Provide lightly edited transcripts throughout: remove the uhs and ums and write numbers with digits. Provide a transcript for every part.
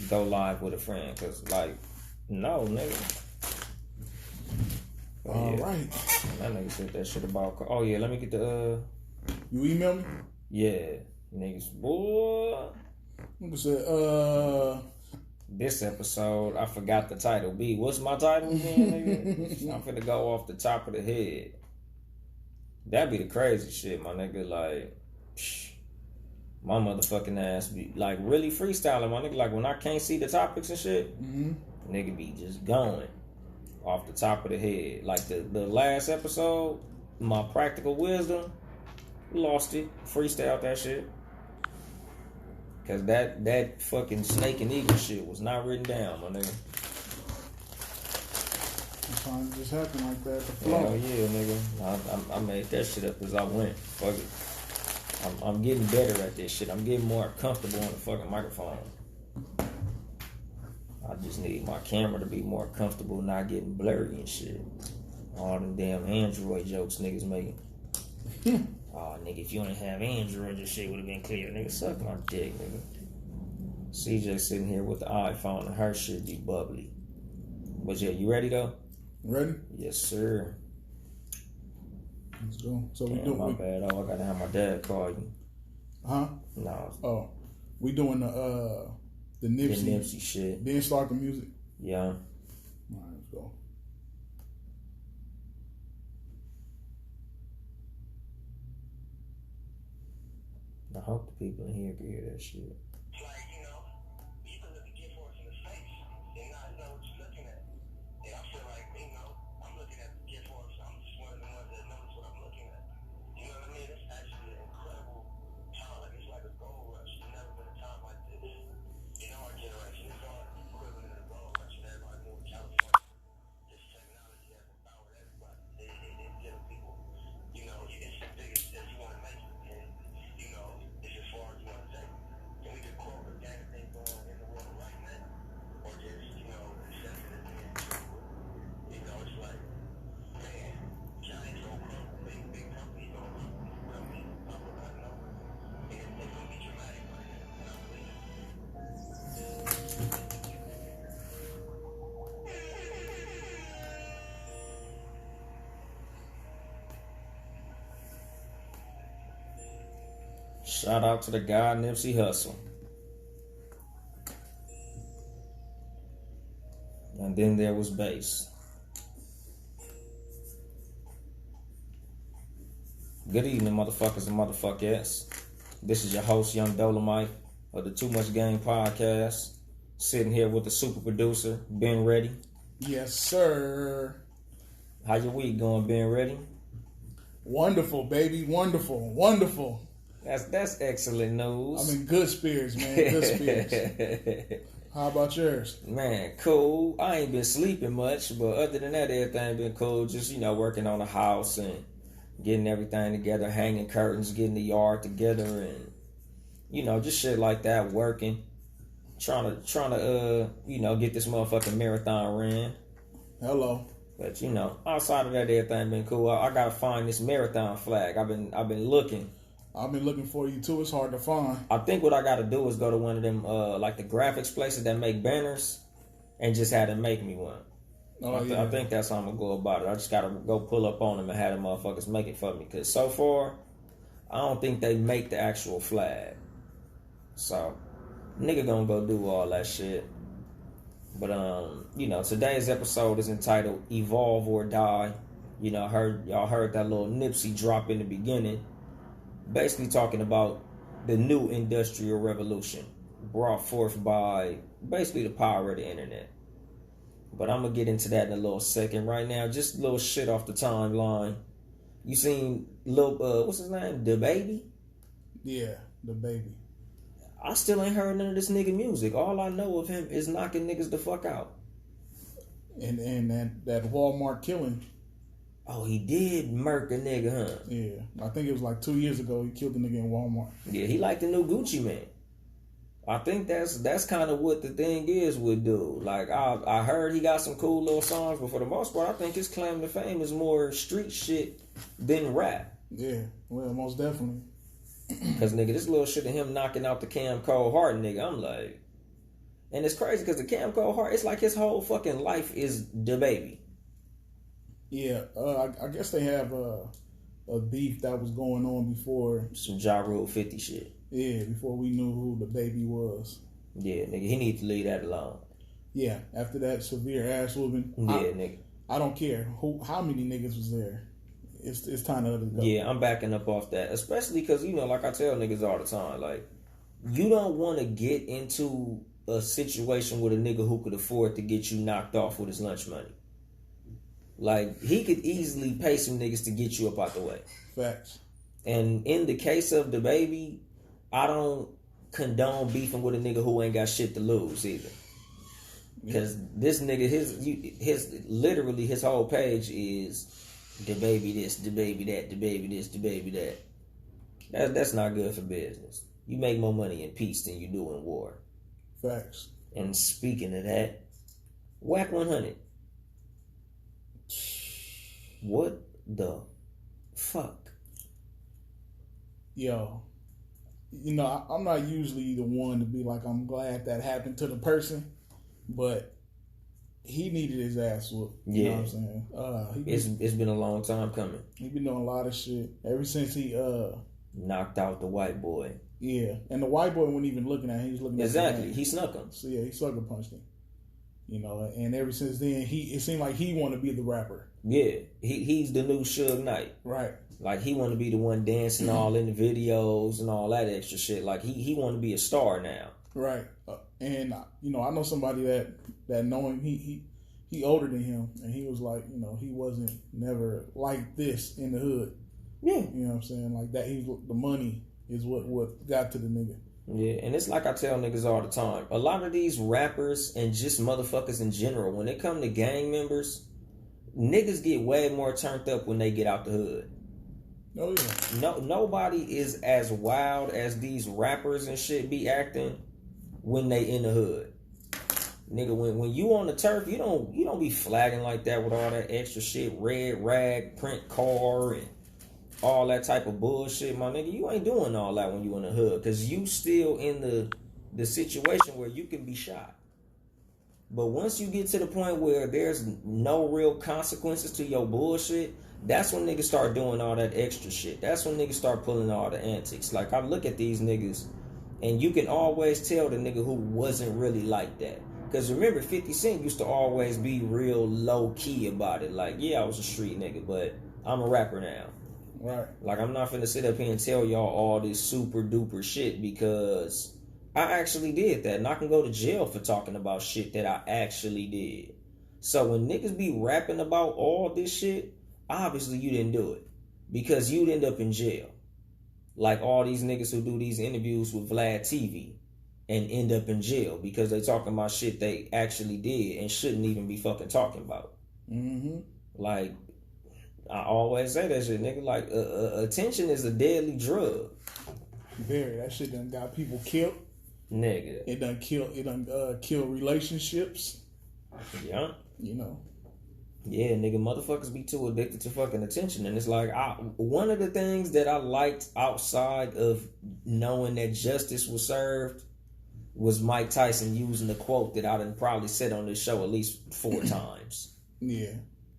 go live with a friend. Cause like, no, nigga. All right. That nigga said that shit about. Oh yeah, let me get the. You email me? Yeah, niggas, boy. Nigga said, This episode, I forgot the title. B, what's my title again, nigga? I'm finna go off the top of the head. That'd be the crazy shit, my nigga. Like, my motherfucking ass be like really freestyling, my nigga. Like when I can't see the topics and shit, nigga be just going off the top of the head. Like the last episode, my practical wisdom, lost it. Freestyled that shit. Cause that fucking snake and eagle shit was not written down, my nigga. Sometimes it just happen like that. The flow. Oh yeah, nigga. I made that shit up as I went. Fuck it. I'm getting better at this shit. I'm getting more comfortable on the fucking microphone. I just need my camera to be more comfortable, not getting blurry and shit. All them damn Android jokes niggas making. Oh, nigga, if you didn't have Android, this shit would have been clear. Nigga, suck my dick, nigga. CJ sitting here with the iPhone and her shit be bubbly. But yeah, you ready though? Ready? Yes, sir. Let's go. So Damn, we doing. My bad. Oh, I gotta have my dad call you. Huh? No. Oh, we doing the Nipsey. The Nipsey shit. Then start the music. Yeah. All right, let's go. I hope the people in here can hear that shit. Like, you know, you can look a gift horse in the face and not know what you're looking at. And I feel like, you know, I'm looking at the gift horse. I'm just one of the ones that notice what I'm looking at. You know what I mean? It's actually an incredible time. Like, it's like a gold rush. There's never been a time like this. In our generation, it's our equivalent of a gold rush. And everybody moved to California. This technology has empowered everybody. It gives people, you know, it's as big as you want to make it. And, you know, it's as far as you want to take it. Can we just quote the gang thing going in the world right now? Or just, you know, accept it as being true? You know, it's like, man, giants don't crumble, big companies don't crumble. You know what I mean? Pop up out of nowhere. And it's going to be dramatic right now. And I believe it. Shout out to the guy Nipsey Hussle. And then there was bass. Good evening, motherfuckers and motherfuckers. This is your host, Yung Dolemite of the Too Much Game podcast. Sitting here with the super producer, Ben Ready. Yes, sir. How your week going, Ben Ready? Wonderful, baby. Wonderful. Wonderful. That's excellent news. I'm in good spirits, man. Good spirits. How about yours? Man, cool. I ain't been sleeping much, but other than that, everything been cool. Just, you know, working on the house and getting everything together, hanging curtains, getting the yard together, and, you know, just shit like that, working. Trying to you know, get this motherfucking marathon ran. Hello. But, you know, outside of that, everything been cool. I gotta find this marathon flag. I've been looking. I've been looking for you too. It's hard to find. I think what I gotta do is go to one of them like the graphics places that make banners and just have them make me one. I think that's how I'm gonna go about it. I just gotta go pull up on them and have them motherfuckers make it for me. Cause so far, I don't think they make the actual flag. So, nigga gonna go do all that shit. But you know, today's episode is entitled "Evolve or Die." You know, y'all heard that little Nipsey drop in the beginning. Basically talking about the new industrial revolution brought forth by basically the power of the internet. But I'm going to get into that in a little second. Right now, just a little shit off the timeline. You seen Lil, what's his name? The Baby? Yeah, the baby. I still ain't heard none of this nigga music. All I know of him is knocking niggas the fuck out. And that Walmart killing. Oh, he did murk a nigga, huh? Yeah, I think it was like 2 years ago he killed the nigga in Walmart. Yeah, he like the new Gucci Man. I think that's kind of what the thing is with dude. Like, I heard he got some cool little songs, but for the most part, I think his claim to fame is more street shit than rap. Yeah, well, most definitely. Because, nigga, this little shit of him knocking out the Cam Cold Heart, nigga, I'm like, And it's crazy because the Cam Cole Hart, it's like his whole fucking life is the baby. Yeah, I guess they have a beef that was going on before. Some Ja Rule 50 shit. Yeah, before we knew who the baby was. Yeah, nigga, he need to leave that alone. Yeah, after that severe ass whooping. Yeah, nigga. I don't care how many niggas was there. It's time to let it go. Yeah, I'm backing up off that. Especially because, you know, like I tell niggas all the time, like, you don't want to get into a situation with a nigga who could afford to get you knocked off with his lunch money. Like, he could easily pay some niggas to get you up out the way. Facts. And in the case of the baby, I don't condone beefing with a nigga who ain't got shit to lose either. Because this nigga, his literally his whole page is the baby this, the baby that, the baby this, the baby that. That's not good for business. You make more money in peace than you do in war. Facts. And speaking of that, whack 100. What the fuck? Yo, you know, I'm not usually the one to be like, I'm glad that happened to the person, but he needed his ass whooped. You know what I'm saying? It's been a long time coming. He been doing a lot of shit ever since he knocked out the white boy. Yeah, and the white boy wasn't even looking at him. He was looking at exactly. He snuck him. So yeah, he sucker punched him. You know, and ever since then, it seemed like he wanted to be the rapper. Yeah, he's the new Suge Knight. Right. Like, he want to be the one dancing all in the videos and all that extra shit. Like, he want to be a star now. Right. And, you know, I know somebody that know him, he older than him, and he was like, you know, he wasn't never like this in the hood. Yeah. You know what I'm saying? Like, that the money is what got to the nigga. Yeah, and it's like I tell niggas all the time. A lot of these rappers and just motherfuckers in general, when it come to gang members, niggas get way more turned up when they get out the hood. Oh, yeah. Nobody is as wild as these rappers and shit be acting when they in the hood. Nigga, when you on the turf, you don't be flagging like that with all that extra shit, red rag, print car, and all that type of bullshit, my nigga. You ain't doing all that when you in the hood, because you still in the situation where you can be shot. But once you get to the point where there's no real consequences to your bullshit, that's when niggas start doing all that extra shit. That's when niggas start pulling all the antics. Like, I look at these niggas, and you can always tell the nigga who wasn't really like that. Because remember, 50 Cent used to always be real low-key about it. Like, yeah, I was a street nigga, but I'm a rapper now. Right. Like, I'm not finna sit up here and tell y'all all this super duper shit, because I actually did that, and I can go to jail for talking about shit that I actually did. So when niggas be rapping about all this shit, obviously you didn't do it, because you'd end up in jail. Like all these niggas who do these interviews with Vlad TV and end up in jail because they talking about shit they actually did and shouldn't even be fucking talking about. Mm-hmm. Like, I always say that shit, nigga. Like, attention is a deadly drug. Very. That shit done got people killed. Nigga. It done kill relationships. Yeah. You know. Yeah, nigga, motherfuckers be too addicted to fucking attention. And it's like, one of the things that I liked outside of knowing that justice was served was Mike Tyson using the quote that I done probably said on this show at least 4 times. Yeah.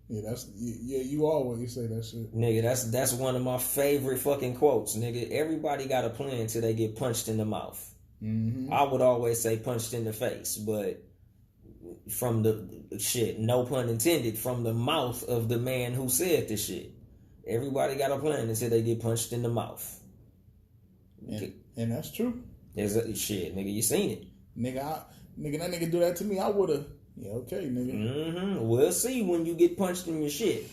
Yeah, you always say that shit. Nigga, that's one of my favorite fucking quotes, nigga. Everybody got a plan till they get punched in the mouth. Mm-hmm. I would always say punched in the face, but from the shit, no pun intended, from the mouth of the man who said the shit. Everybody got a plan until they get punched in the mouth. And that's true. Shit, nigga, you seen it. Nigga, that nigga do that to me, I would've. Yeah, okay, nigga. Mm-hmm. We'll see when you get punched in your shit.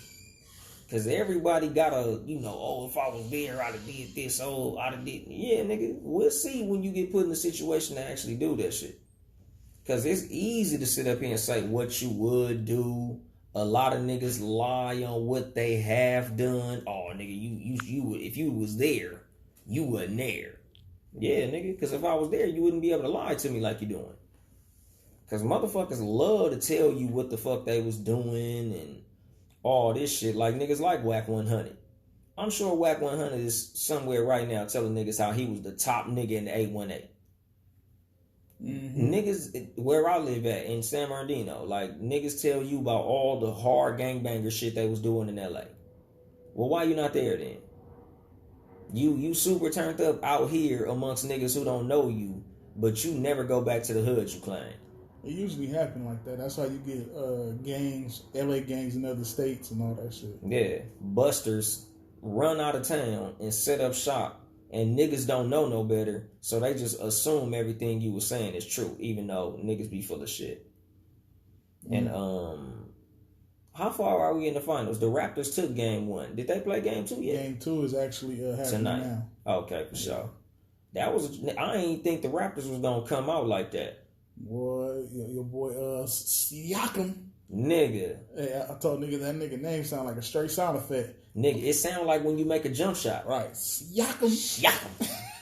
Because everybody got a, if I was there, I'd have did this, I'd have did. Yeah, nigga, we'll see when you get put in a situation to actually do that shit. Because it's easy to sit up here and say what you would do. A lot of niggas lie on what they have done. Oh, nigga, you if you was there, you wasn't there. Yeah, nigga, because if I was there, you wouldn't be able to lie to me like you doing. Because motherfuckers love to tell you what the fuck they was doing and all this shit. Like niggas like Whack 100. I'm sure Whack 100 is somewhere right now telling niggas how he was the top nigga in the 818. Niggas, where I live at in San Bernardino, like niggas tell you about all the hard gangbanger shit they was doing in LA. Well, why you not there then? You super turned up out here amongst niggas who don't know you, but you never go back to the hood you claim. It usually happen like that. That's how you get gangs, LA gangs in other states and all that shit. Yeah. Busters run out of town and set up shop, and niggas don't know no better, so they just assume everything you were saying is true, even though niggas be full of shit. And how far are we in the finals? The Raptors took game 1. Did they play game 2 yet? Game 2 is actually happening tonight. now. Okay, for sure. That was, I ain't think the Raptors was gonna come out like that. Boy, your boy Siakam. Nigga. Hey, I told nigga that nigga name sound like a straight sound effect. Nigga, it sound like when you make a jump shot. Right. Siakam.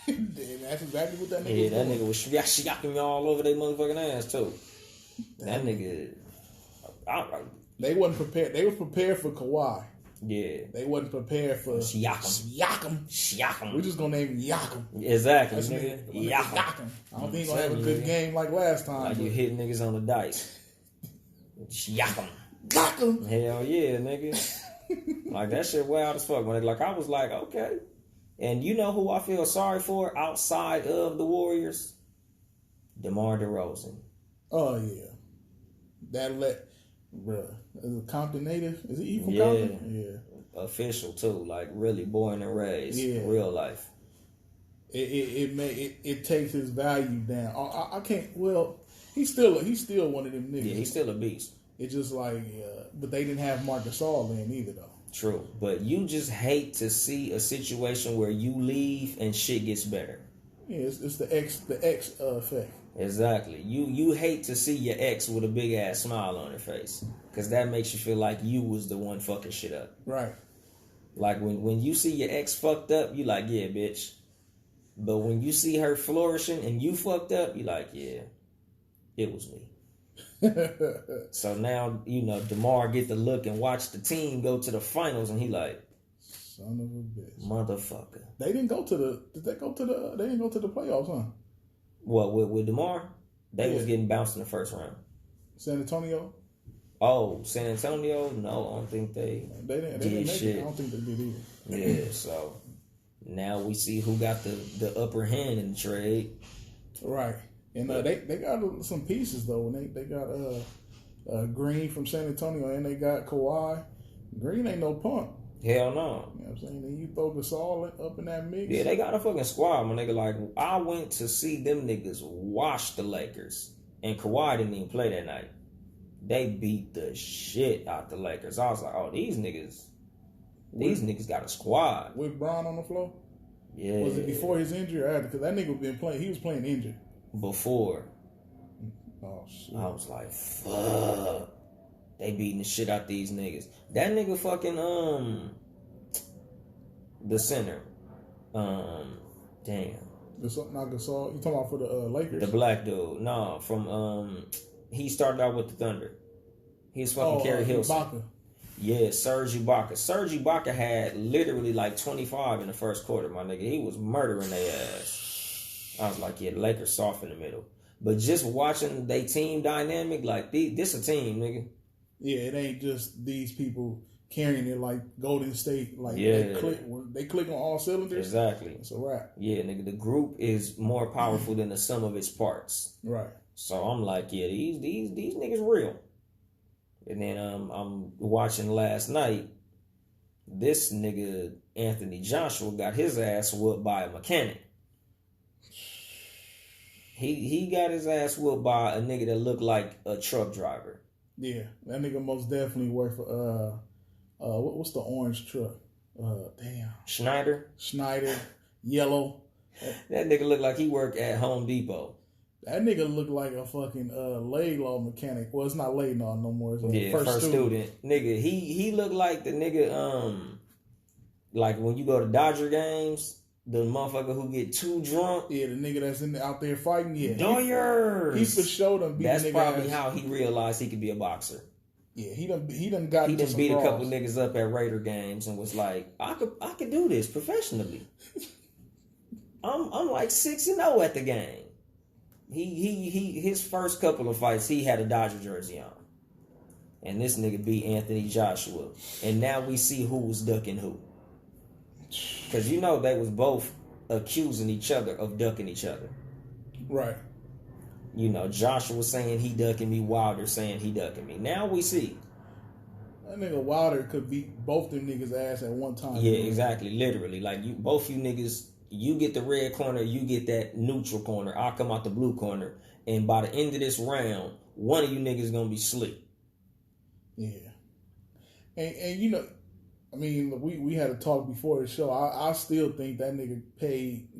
That's exactly what that nigga was that doing. nigga was Siakam you all over their motherfucking ass too. That nigga. They wasn't prepared. They was prepared for Kawhi. Yeah. They wasn't prepared for Siakam. We're just gonna name him Yakum. Exactly, That's nigga. Yakum. I don't think he's gonna have a good game like last time. Like you hit niggas on the dice. Yakum. Yakum. Hell yeah, nigga. Like that shit wild as fuck. When I was like, okay. And you know who I feel sorry for outside of the Warriors? DeMar DeRozan. Oh yeah. Bruh. Is it Compton native? Is he from Compton? Yeah. Official too, like really born and raised. Yeah. Real life. It takes his value down. I can't. Well, he's still one of them niggas. Yeah, he's still a beast. It's just like, but they didn't have Marc Gasol then either though. True, but you just hate to see a situation where you leave and shit gets better. Yeah, it's the X effect. Exactly. You hate to see your ex with a big ass smile on her face, because that makes you feel like you was the one fucking shit up. Right. Like when you see your ex fucked up, you like, yeah, bitch. But when you see her flourishing and you fucked up, you like, yeah, it was me. So now, DeMar get to look and watch the team go to the finals, and he like, son of a bitch, motherfucker. They didn't go to the. They didn't go to the playoffs, huh? What with DeMar? They was getting bounced in the first round. San Antonio. Oh, San Antonio? No, I don't think they didn't did make shit. it. I don't think they did either. Yeah, so now we see who got the upper hand in the trade. Right. And they got some pieces though. They got Green from San Antonio, and they got Kawhi. Green ain't no punk. Hell no. You know what I'm saying? Then you throw Gasol up in that mix. Yeah, they got a fucking squad, my nigga. Like, I went to see them niggas wash the Lakers, and Kawhi didn't even play that night. They beat the shit out the Lakers. I was like, oh, these niggas got a squad. With Bron on the floor? Yeah. Was it before his injury or after? Because that nigga he was playing injured. Before. Oh, shit. I was like, fuck. They beating the shit out these niggas. That nigga fucking, the center. Damn. Not Gasol. You talking about for the Lakers? The black dude. No, from, he started out with the Thunder. He was fucking Kerry Hilson. Ibaka. Yeah, Serge Ibaka. Serge Ibaka had literally like 25 in the first quarter, my nigga. He was murdering their ass. I was like, yeah, the Lakers soft in the middle. But just watching they team dynamic, like, this a team, nigga. Yeah, it ain't just these people carrying it like Golden State. Like, yeah. they click on all cylinders. Exactly. It's a wrap. Yeah, nigga, the group is more powerful than the sum of its parts. Right. So I'm like, yeah, these niggas real. And then I'm watching last night, this nigga Anthony Joshua got his ass whooped by a mechanic. He got his ass whooped by a nigga that looked like a truck driver. Yeah, that nigga most definitely worked for what's the orange truck? Damn. Schneider, yellow. That nigga looked like he worked at Home Depot. That nigga looked like a fucking Laidlaw mechanic. Well, it's not Laidlaw no more. It's first student. Nigga, he looked like the nigga like when you go to Dodger games, the motherfucker who get too drunk. Yeah, the nigga that's out there fighting. Yeah, Doyers. He for sure done beat. That's probably how he realized he could be a boxer. Yeah, he done beat a couple niggas up at Raider games and was like, I could do this professionally. I'm like 6-0 at the game. his first couple of fights, he had a Dodger jersey on. And this nigga beat Anthony Joshua. And now we see who was ducking who. Because you know they was both accusing each other of ducking each other. Right. You know, Joshua saying he ducking me, Wilder saying he ducking me. Now we see. That nigga Wilder could beat both them niggas' ass at one time. Yeah, exactly. Literally. Like, both you niggas, you get the red corner, you get that neutral corner. I'll come out the blue corner. And by the end of this round, one of you niggas gonna be asleep. Yeah. And you know, I mean, we had a talk before the show. I still think that nigga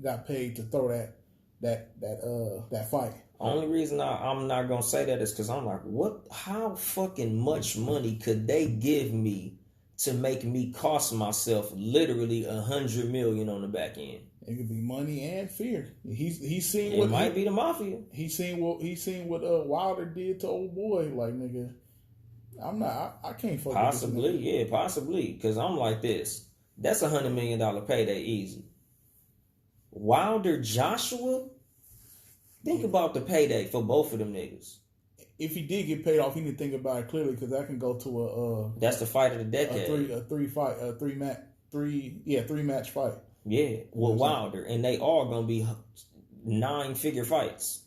got paid to throw that fight. Only reason I'm not gonna say that is because I'm like, how fucking much money could they give me to make me cost myself literally $100 million on the back end? It could be money and fear. He's seen it might be the mafia. He's seen what Wilder did to old boy. Like, nigga, I can't fuck possibly, with this yeah, possibly. Because I'm like this. That's $100 million payday easy. Wilder Joshua? Think about the payday for both of them niggas. If he did get paid off, he didn't think about it clearly because that can go to that's the fight of the decade. A three match fight. Yeah, with Wilder, and they are gonna be 9-figure fights.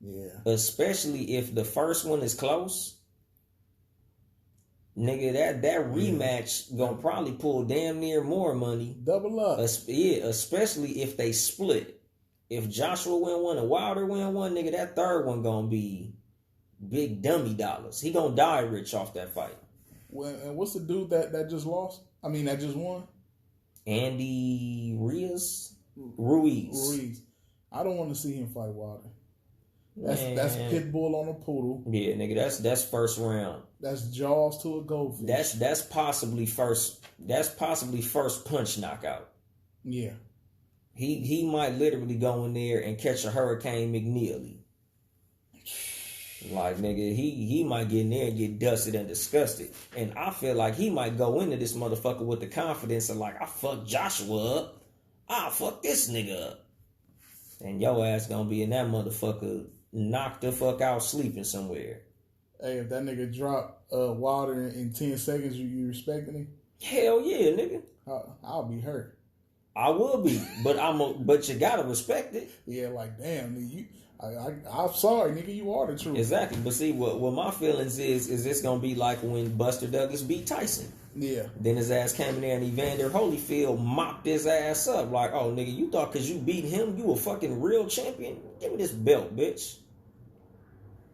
Yeah. Especially if the first one is close. Nigga, that rematch gonna probably pull damn near more money. Double up. Yeah, especially if they split. If Joshua win one and Wilder win one, nigga, that third one gonna be big dummy dollars. He gonna die rich off that fight. Well, and what's the dude that just lost? I mean, that just won? Andy Ruiz. I don't want to see him fight Wilder. That's Pitbull on a poodle. Yeah, nigga, that's first round. That's jaws to a goldfish. That's possibly first punch knockout. Yeah. He might literally go in there and catch a Hurricane McNeely. Like, nigga, he might get in there and get dusted and disgusted. And I feel like he might go into this motherfucker with the confidence of like, I fucked Joshua up. I'll fuck this nigga up. And your ass gonna be in that motherfucker knocked the fuck out sleeping somewhere. Hey, if that nigga drop Wilder in 10 seconds, you respecting him? Hell yeah, nigga. I'll be hurt. I will be, but you gotta respect it. Yeah, like damn, I'm sorry, nigga, you are the truth. Exactly, but see, what my feelings is this gonna be like when Buster Douglas beat Tyson? Yeah. Then his ass came in there and Evander Holyfield mopped his ass up like, oh nigga, you thought because you beat him, you a fucking real champion? Give me this belt, bitch.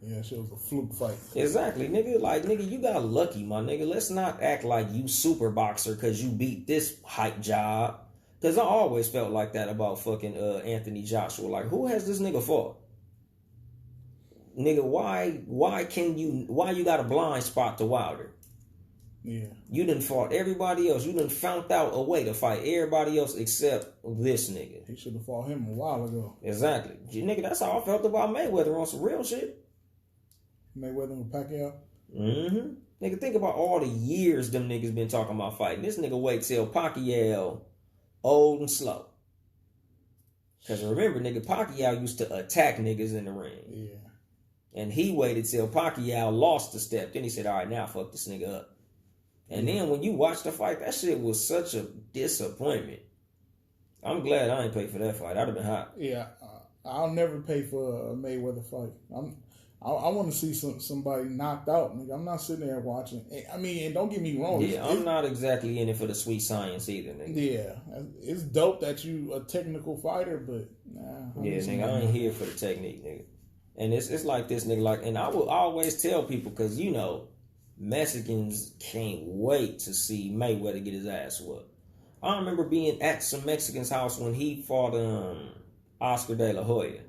Yeah, shit was a fluke fight. Exactly, nigga. Like, nigga, you got lucky, my nigga. Let's not act like you super boxer because you beat this hype job. Because I always felt like that about fucking Anthony Joshua. Like, who has this nigga fought? Nigga, why you got a blind spot to Wilder? Yeah. You done fought everybody else. You done found out a way to fight everybody else except this nigga. He should have fought him a while ago. Exactly. Nigga, that's how I felt about Mayweather on some real shit. Mayweather with Pacquiao? Mm-hmm. Nigga, think about all the years them niggas been talking about fighting. This nigga wait till Pacquiao old and slow. Because remember, nigga, Pacquiao used to attack niggas in the ring. Yeah. And he waited till Pacquiao lost the step. Then he said, all right, now fuck this nigga up. And then when you watch the fight, that shit was such a disappointment. I'm glad I ain't paid for that fight. I'd have been hot. Yeah. I'll never pay for a Mayweather fight. I want to see somebody knocked out, nigga. I'm not sitting there watching. I mean, and don't get me wrong. Yeah, I'm not exactly in it for the sweet science either, nigga. Yeah, it's dope that you a technical fighter, but nah. Yeah, nigga, I ain't here for the technique, nigga. And it's like this, nigga. Like, and I will always tell people because you know Mexicans can't wait to see Mayweather get his ass whooped. I remember being at some Mexican's house when he fought Oscar De La Hoya.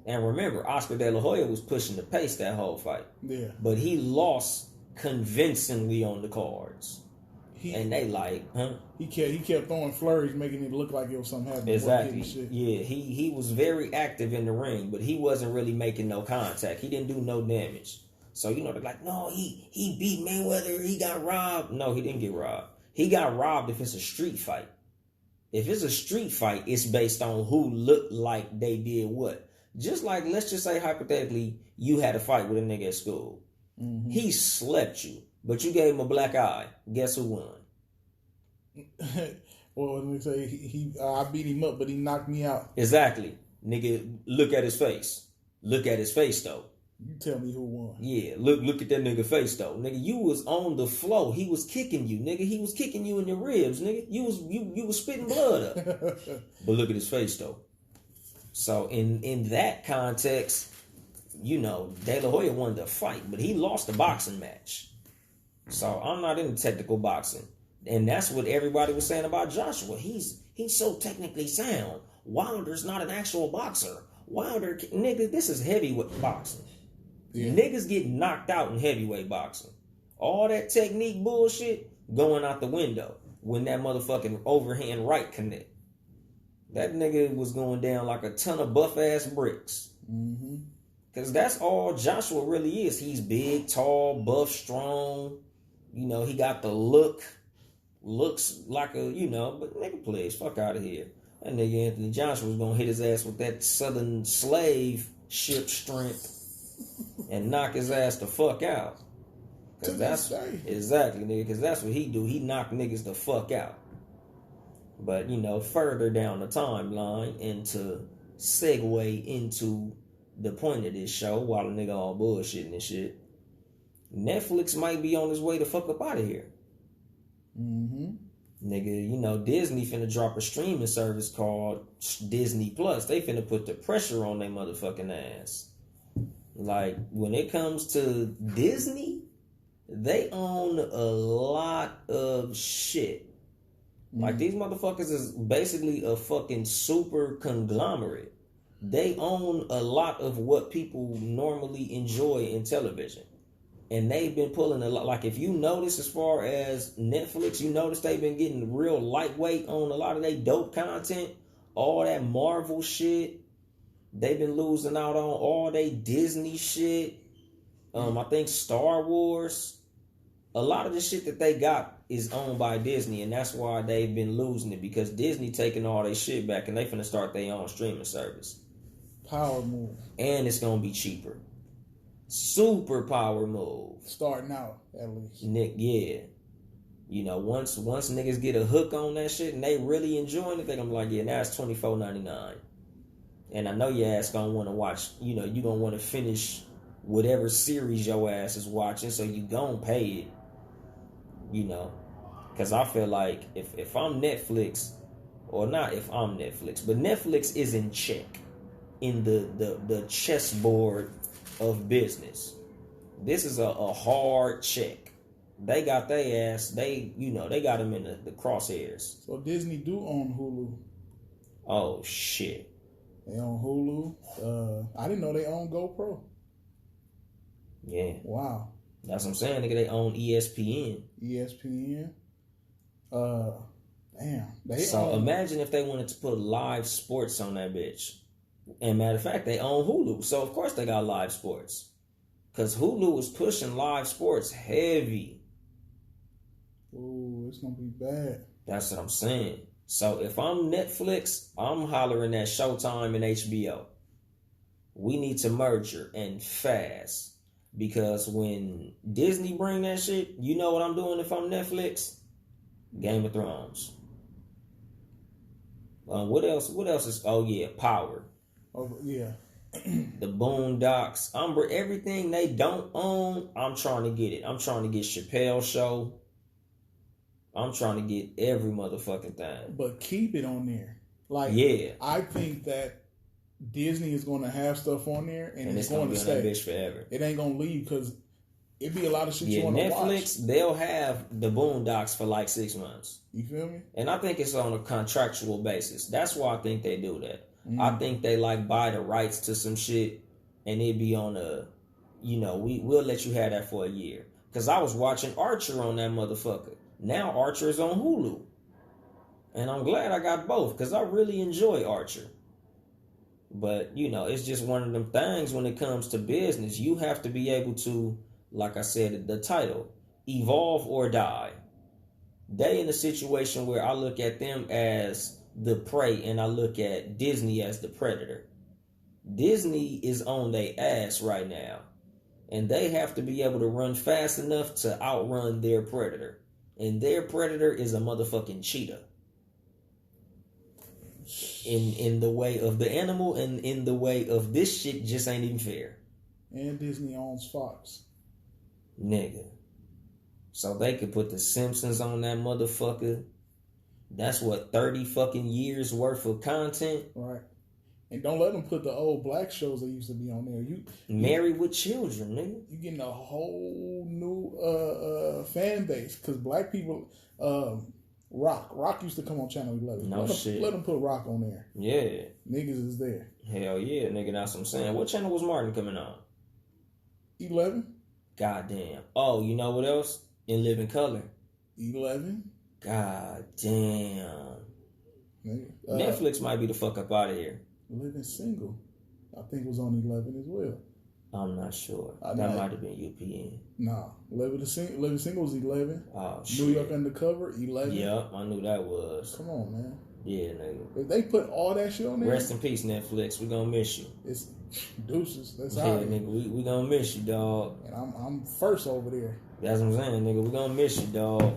And remember, Oscar De La Hoya was pushing the pace that whole fight. Yeah. But he lost convincingly on the cards. And they like, huh? He kept throwing flurries, making it look like it was something happening. Exactly. Yeah, he was very active in the ring, but he wasn't really making no contact. He didn't do no damage. So, you know, they're like, no, he beat Mayweather. He got robbed. No, he didn't get robbed. He got robbed if it's a street fight. If it's a street fight, it's based on who looked like they did what. Just like, let's just say hypothetically, you had a fight with a nigga at school. Mm-hmm. He slept you, but you gave him a black eye. Guess who won? Well, let me say I beat him up, but he knocked me out. Exactly. Nigga, look at his face. Look at his face, though. You tell me who won. Yeah, look at that nigga face, though. Nigga, you was on the floor. He was kicking you, nigga. He was kicking you in the ribs, nigga. You was spitting blood up. But look at his face, though. So, in that context, you know, De La Hoya won the fight, but he lost the boxing match. So, I'm not into technical boxing. And that's what everybody was saying about Joshua. He's so technically sound. Wilder's not an actual boxer. Wilder, nigga, this is heavyweight boxing. Yeah. Niggas get knocked out in heavyweight boxing. All that technique bullshit going out the window when that motherfucking overhand right connect. That nigga was going down like a ton of buff-ass bricks. Mm-hmm. Because that's all Joshua really is. He's big, tall, buff, strong. You know, he got the look. Looks like a, you know, but nigga, please, fuck out of here. That nigga Anthony Joshua was going to hit his ass with that southern slave ship strength and knock his ass the fuck out. Cause that's exactly, nigga, because that's what he do. He knock niggas the fuck out. But, you know, further down the timeline and to segue into the point of this show while the nigga all bullshitting and shit, Netflix might be on his way to fuck up out of here. Mm-hmm. Nigga, you know, Disney finna drop a streaming service called Disney Plus. They finna put the pressure on their motherfucking ass. Like, when it comes to Disney, they own a lot of shit. Mm-hmm. Like, these motherfuckers is basically a fucking super conglomerate. They own a lot of what people normally enjoy in television. And they've been pulling a lot. Like, if you notice, as far as Netflix, you notice they've been getting real lightweight on a lot of their dope content. All that Marvel shit. They've been losing out on all they Disney shit. I think Star Wars. A lot of the shit that they got is owned by Disney. And that's why they've been losing it. Because Disney taking all their shit back. And they finna start their own streaming service. Power move. And it's gonna be cheaper. Super power move. Starting out, at least. Nick, yeah. You know, once niggas get a hook on that shit and they really enjoying it, they gonna be like, yeah, now it's $24.99. And I know your ass gonna want to watch, you know, you gonna want to finish whatever series your ass is watching, so you gonna pay it. You know, because I feel like if I'm Netflix, or not if I'm Netflix, but Netflix is in check in the chessboard of business. This is a hard check. They got their ass, they got them in the crosshairs. So Disney do own Hulu. Oh shit. They own Hulu. I didn't know they own GoPro. Yeah. Wow. That's what I'm saying, nigga. They own ESPN. ESPN. Damn. So imagine if they wanted to put live sports on that bitch. And matter of fact, they own Hulu. So, of course, they got live sports. Because Hulu is pushing live sports heavy. Ooh, it's going to be bad. That's what I'm saying. So, if I'm Netflix, I'm hollering at Showtime and HBO. We need to merger and fast. Because when Disney bring that shit, you know what I'm doing if I'm Netflix? Game of Thrones. What else is... Oh, yeah, Power. Oh, yeah. The Boondocks. Everything they don't own, I'm trying to get it. I'm trying to get Chappelle's Show. I'm trying to get every motherfucking thing. But keep it on there. Like, yeah. I think that Disney is going to have stuff on there, and it's going to be stay. On that bitch forever. It ain't going to leave because it be a lot of shit you want to watch. Netflix, they'll have the Boondocks for like 6 months. You feel me? And I think it's on a contractual basis. That's why I think they do that. I think they like buy the rights to some shit and it be on a, you know, we'll let you have that for a year. Because I was watching Archer on that motherfucker. Now Archer is on Hulu. And I'm glad I got both because I really enjoy Archer. But, you know, it's just one of them things when it comes to business. You have to be able to, like I said, the title, evolve or die. They in a situation where I look at them as the prey and I look at Disney as the predator. Disney is on their ass right now. And they have to be able to run fast enough to outrun their predator. And their predator is a motherfucking cheetah. In the way of the animal and in the way of this shit just ain't even fair. And Disney owns Fox. Nigga. So they could put the Simpsons on that motherfucker. That's what, 30 fucking years worth of content? Right. And don't let them put the old black shows that used to be on there. You Married with Children, nigga. You getting a whole new fan base. Because black people, Rock used to come on Channel 11. Let them put Rock on there. Yeah. Niggas is there. Hell yeah, nigga, that's what I'm saying. What channel was Martin coming on? 11. Goddamn. Oh, you know what else? In Living Color. 11. God damn. Netflix might be the fuck up out of here. Living Single. I think it was on 11 as well. I'm not sure. That might have been UPN. Nah. Living Single was 11. Oh, shit. New York Undercover, 11. Yep, I knew that was. Come on, man. Yeah, nigga. If they put all that shit on there. Rest in peace, Netflix. We gonna miss you. It's deuces. That's yeah, how nigga. We gonna miss you, dog. And I'm first over there. That's what I'm saying, nigga. We gonna miss you, dog.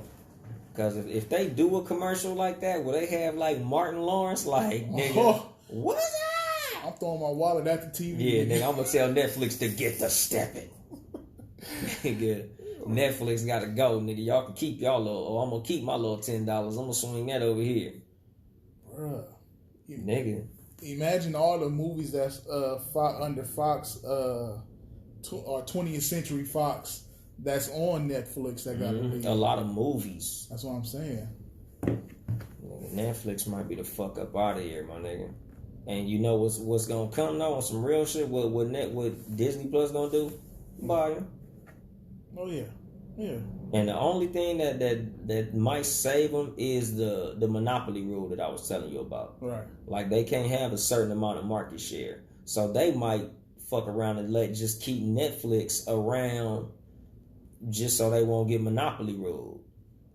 Because if they do a commercial like that where they have like Martin Lawrence, like, nigga, what's that? I'm throwing my wallet at the TV. Yeah, nigga, I'm gonna tell Netflix to get the stepping. Nigga, Netflix gotta go, nigga. Y'all can keep y'all little, or I'm gonna keep my little $10. I'm gonna swing that over here. Bruh. Nigga. Imagine all the movies that's under Fox, or 20th Century Fox, that's on Netflix that got released. A lot of movies. That's what I'm saying. Netflix might be the fuck up out of here, my nigga. And you know what's gonna come though on some real shit? What Disney Plus gonna do? Buy them. Oh yeah, yeah. And the only thing that might save them is the monopoly rule that I was telling you about. Right. Like they can't have a certain amount of market share, so they might fuck around and just keep Netflix around, just so they won't get monopoly ruled.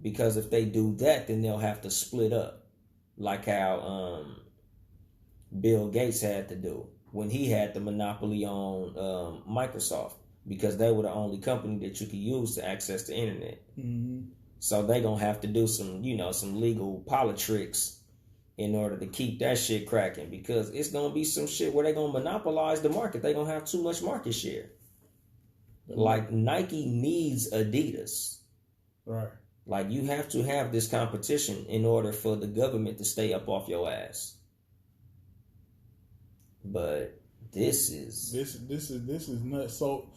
Because if they do that, then they'll have to split up, like how Bill Gates had to do when he had the monopoly on Microsoft, because they were the only company that you could use to access the internet. Mm-hmm. So they gonna have to do some legal politics in order to keep that shit cracking, because it's gonna be some shit where they gonna monopolize the market. They gonna have too much market share. Like Nike needs Adidas. Right. Like you have to have this competition in order for the government to stay up off your ass. But this is nuts. So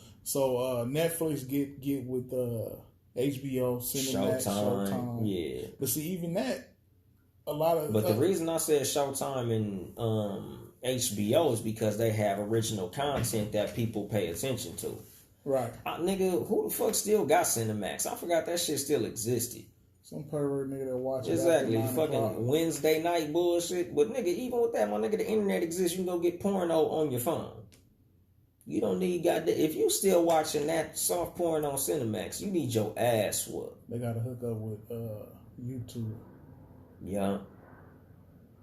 Netflix get with HBO, Cinemax, Showtime. Yeah. But see, even that, a lot of. But the reason I said Showtime and HBO is because they have original content that people pay attention to. Right. Nigga, who the fuck still got Cinemax? I forgot that shit still existed. Some pervert nigga that watches exactly fucking Wednesday night bullshit. But nigga, even with that, my nigga, the internet exists. You can go get porno on your phone. You don't need goddamn. If you still watching that soft porn on Cinemax, you need your ass whooped. They got to hook up with YouTube. Yeah.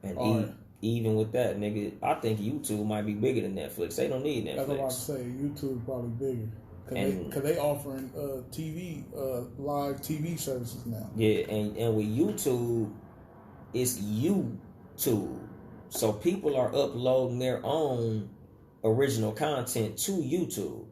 And even with that, nigga, I think YouTube might be bigger than Netflix. They don't need Netflix. That's what I was about to say. YouTube probably bigger. Because they offering live TV services now. Yeah, and with YouTube, it's YouTube. So people are uploading their own original content to YouTube.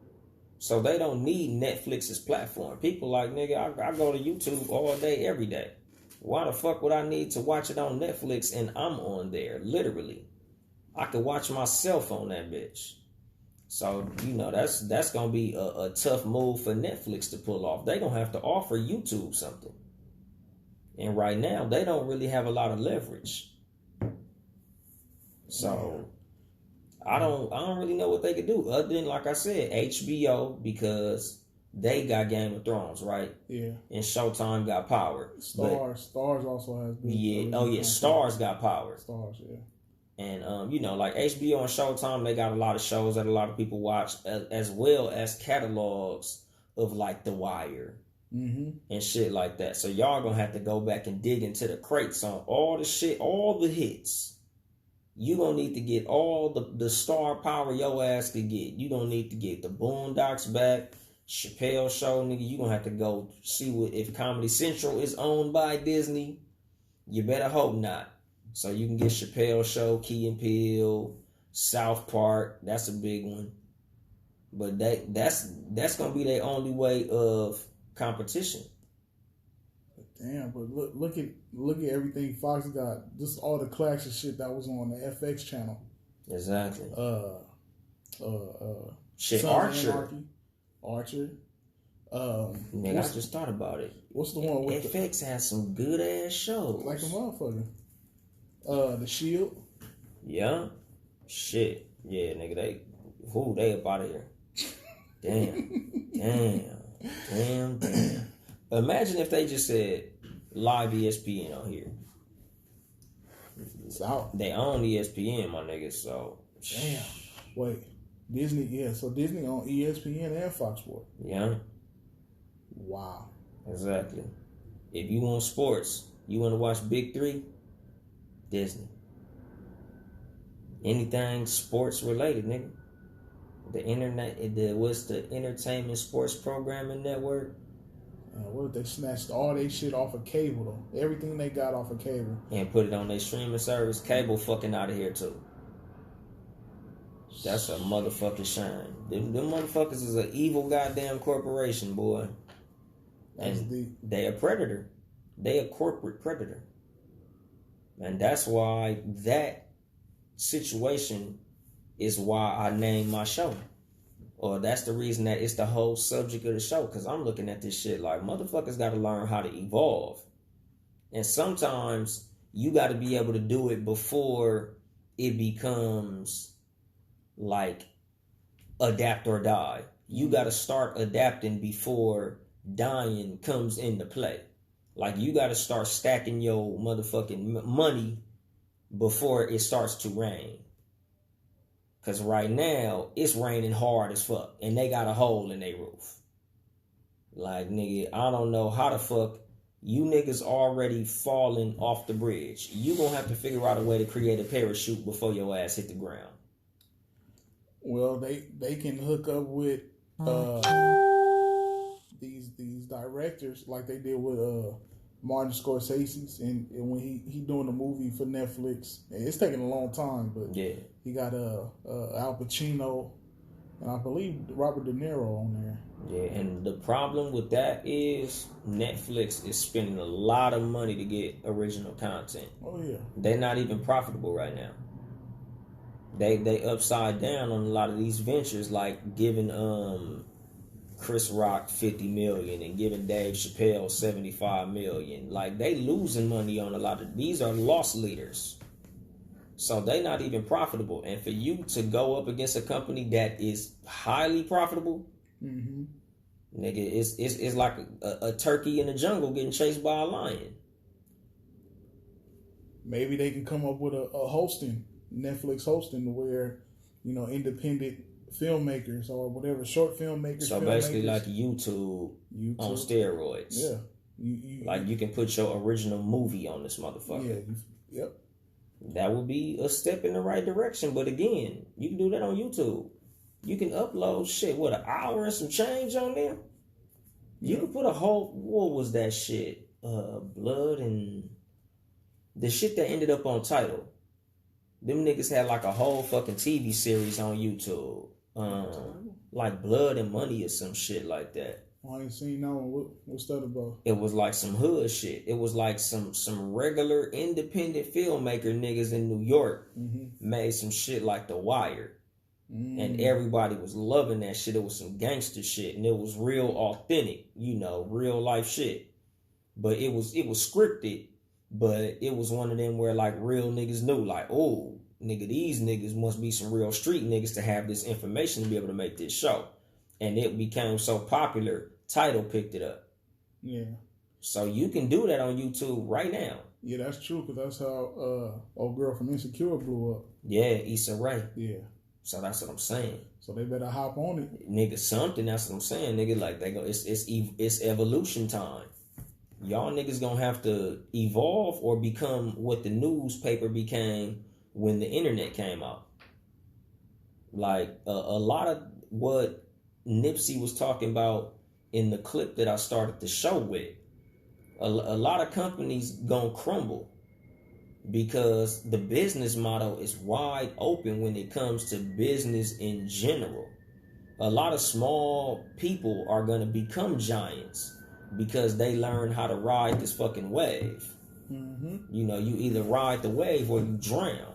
So they don't need Netflix's platform. People like, nigga, I go to YouTube all day, every day. Why the fuck would I need to watch it on Netflix and I'm on there? Literally. I could watch myself on that bitch. So, that's going to be a tough move for Netflix to pull off. They're going to have to offer YouTube something. And right now, they don't really have a lot of leverage. So, I don't really know what they could do other than, like I said, HBO, because they got Game of Thrones, right? Yeah. And Showtime got Power. Stars also has. Stars got Power. Stars, yeah. And, like HBO and Showtime, they got a lot of shows that a lot of people watch, as well as catalogs of, like, The Wire and shit like that. So y'all gonna have to go back and dig into the crates on all the shit, all the hits. you gonna need to get all the star power your ass could get. You gonna need to get the Boondocks back, Chappelle Show, nigga. You gonna have to go see if Comedy Central is owned by Disney. You better hope not. So you can get Chappelle Show, Key and Peele, South Park. That's a big one. But that's gonna be their only way of competition. Damn, but look at everything Fox got. Just all the classic shit that was on the FX channel. Exactly. Shit, Archer. Nigga, I just thought about it. What's the one with FX has some good ass shows. Like a motherfucker. The Shield. Yeah. Shit. Yeah, nigga, they up out of here. Damn. Imagine if they just said live ESPN on here. It's out. They own ESPN, my nigga, so. Damn. Wait. Disney, yeah. So Disney on ESPN and Fox Sports. Yeah. Wow. Exactly. If you want sports, you want to watch Big Three, Disney. Anything sports related, nigga. The internet, what's the Entertainment Sports Programming Network? What if they snatched all their shit off of cable, though? Everything they got off of cable. And put it on their streaming service. Cable fucking out of here, too. That's a motherfucking shame. Them motherfuckers is an evil goddamn corporation, boy. And they a predator. They a corporate predator. And that's why that situation is why I named my show. Or that's the reason that it's the whole subject of the show. Because I'm looking at this shit like motherfuckers got to learn how to evolve. And sometimes you got to be able to do it before it becomes like adapt or die. You got to start adapting before dying comes into play. Like you got to start stacking your motherfucking money before it starts to rain. Because right now, it's raining hard as fuck. And they got a hole in their roof. Like, nigga, I don't know how the fuck you niggas already falling off the bridge. You gonna have to figure out a way to create a parachute before your ass hit the ground. Well, they can hook up with these directors like they did with Martin Scorsese's and when he doing the movie for Netflix. It's taking a long time, but yeah, he got Al Pacino and I believe Robert De Niro on there. Yeah, and the problem with that is Netflix is spending a lot of money to get original content. Oh yeah, they're not even profitable right now. They upside down on a lot of these ventures, like giving Chris Rock $50 million and giving Dave Chappelle $75 million. Like they losing money on a lot of these are loss leaders. So they not even profitable. And for you to go up against a company that is highly profitable, nigga, it's like a turkey in the jungle getting chased by a lion. Maybe they can come up with a hosting, Netflix hosting, where independent filmmakers or whatever, short filmmakers. So basically like YouTube on steroids. Yeah. You can put your original movie on this motherfucker. Yeah. Yep. That would be a step in the right direction. But again, you can do that on YouTube. You can upload shit, an hour and some change on there? You can put a whole, what was that shit? Blood and the shit that ended up on Tidal. Them niggas had like a whole fucking TV series on YouTube. Like Blood and Money or some shit like that. I ain't seen that one. What's that about? It was like some hood shit. It was like some regular independent filmmaker niggas in New York made some shit like The Wire. And everybody was loving that shit. It was some gangster shit. And it was real authentic, real life shit. But it was scripted. But it was one of them where like real niggas knew like, oh, nigga, these niggas must be some real street niggas to have this information to be able to make this show. And it became so popular, Tidal picked it up. Yeah. So you can do that on YouTube right now. Yeah, that's true, because that's how old girl from Insecure blew up. Yeah, Issa Rae. Yeah. So that's what I'm saying. So they better hop on it. Nigga, something, that's what I'm saying. Nigga, like they go, it's evolution time. Y'all niggas gonna have to evolve or become what the newspaper became when the internet came out. Like a lot of what Nipsey was talking about in the clip that I started the show with, a lot of companies gonna crumble because the business model is wide open when it comes to business in general. A lot of small people are gonna become giants because they learn how to ride this fucking wave. You you either ride the wave or you drown.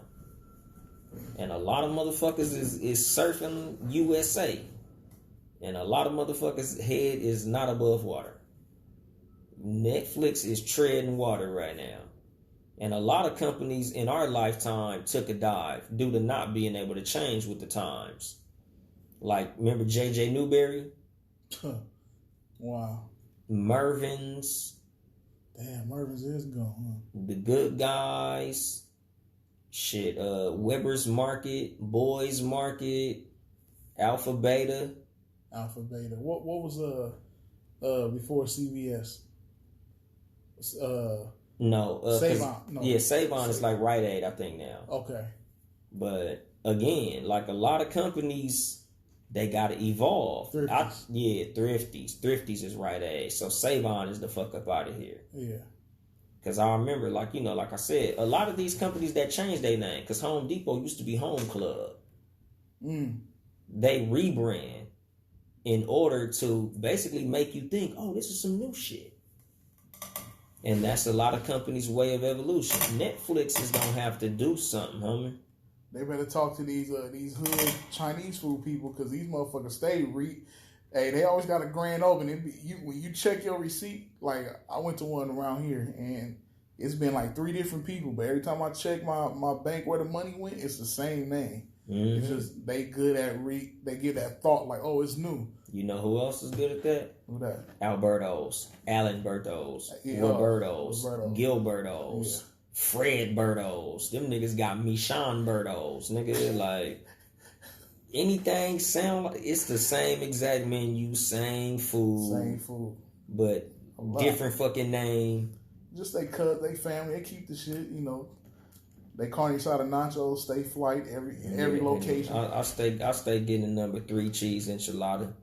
And a lot of motherfuckers is surfing USA. And a lot of motherfuckers' head is not above water. Netflix is treading water right now. And a lot of companies in our lifetime took a dive due to not being able to change with the times. Like, remember J.J. Newberry? Wow. Mervyn's. Damn, Mervyn's is gone, huh? The Good Guys. Shit, Weber's Market, Boys Market, Alpha Beta. What was before CVS? Savon. No. Yeah, Savon is like Rite Aid, I think now. Okay. But again, like a lot of companies, they gotta evolve. Thrifties. Thrifties is Rite Aid. So Savon is the fuck up out of here. Yeah. Because I remember, like I said, a lot of these companies that changed their name, because Home Depot used to be Home Club. They rebrand in order to basically make you think, oh, this is some new shit. And that's a lot of companies' way of evolution. Netflix is going to have to do something, homie. They better talk to these hood Chinese food people, because these motherfuckers stay Hey, they always got a grand opening. When you check your receipt, like I went to one around here and it's been like 3 different people, but every time I check my bank where the money went, it's the same name. It's just they good at they get that thought like, oh, it's new. You know who else is good at that? Who that? Alberto's, Allenberto's, Roberto's, Gilberto's, Fred Berto's. Them niggas got Michon Berto's. Nigga, like anything sound like it's the same exact menu, same food, but different fucking name. Just they family, they keep the shit, They carne asada nachos, stay flight every location. I stay getting a number 3 cheese enchilada.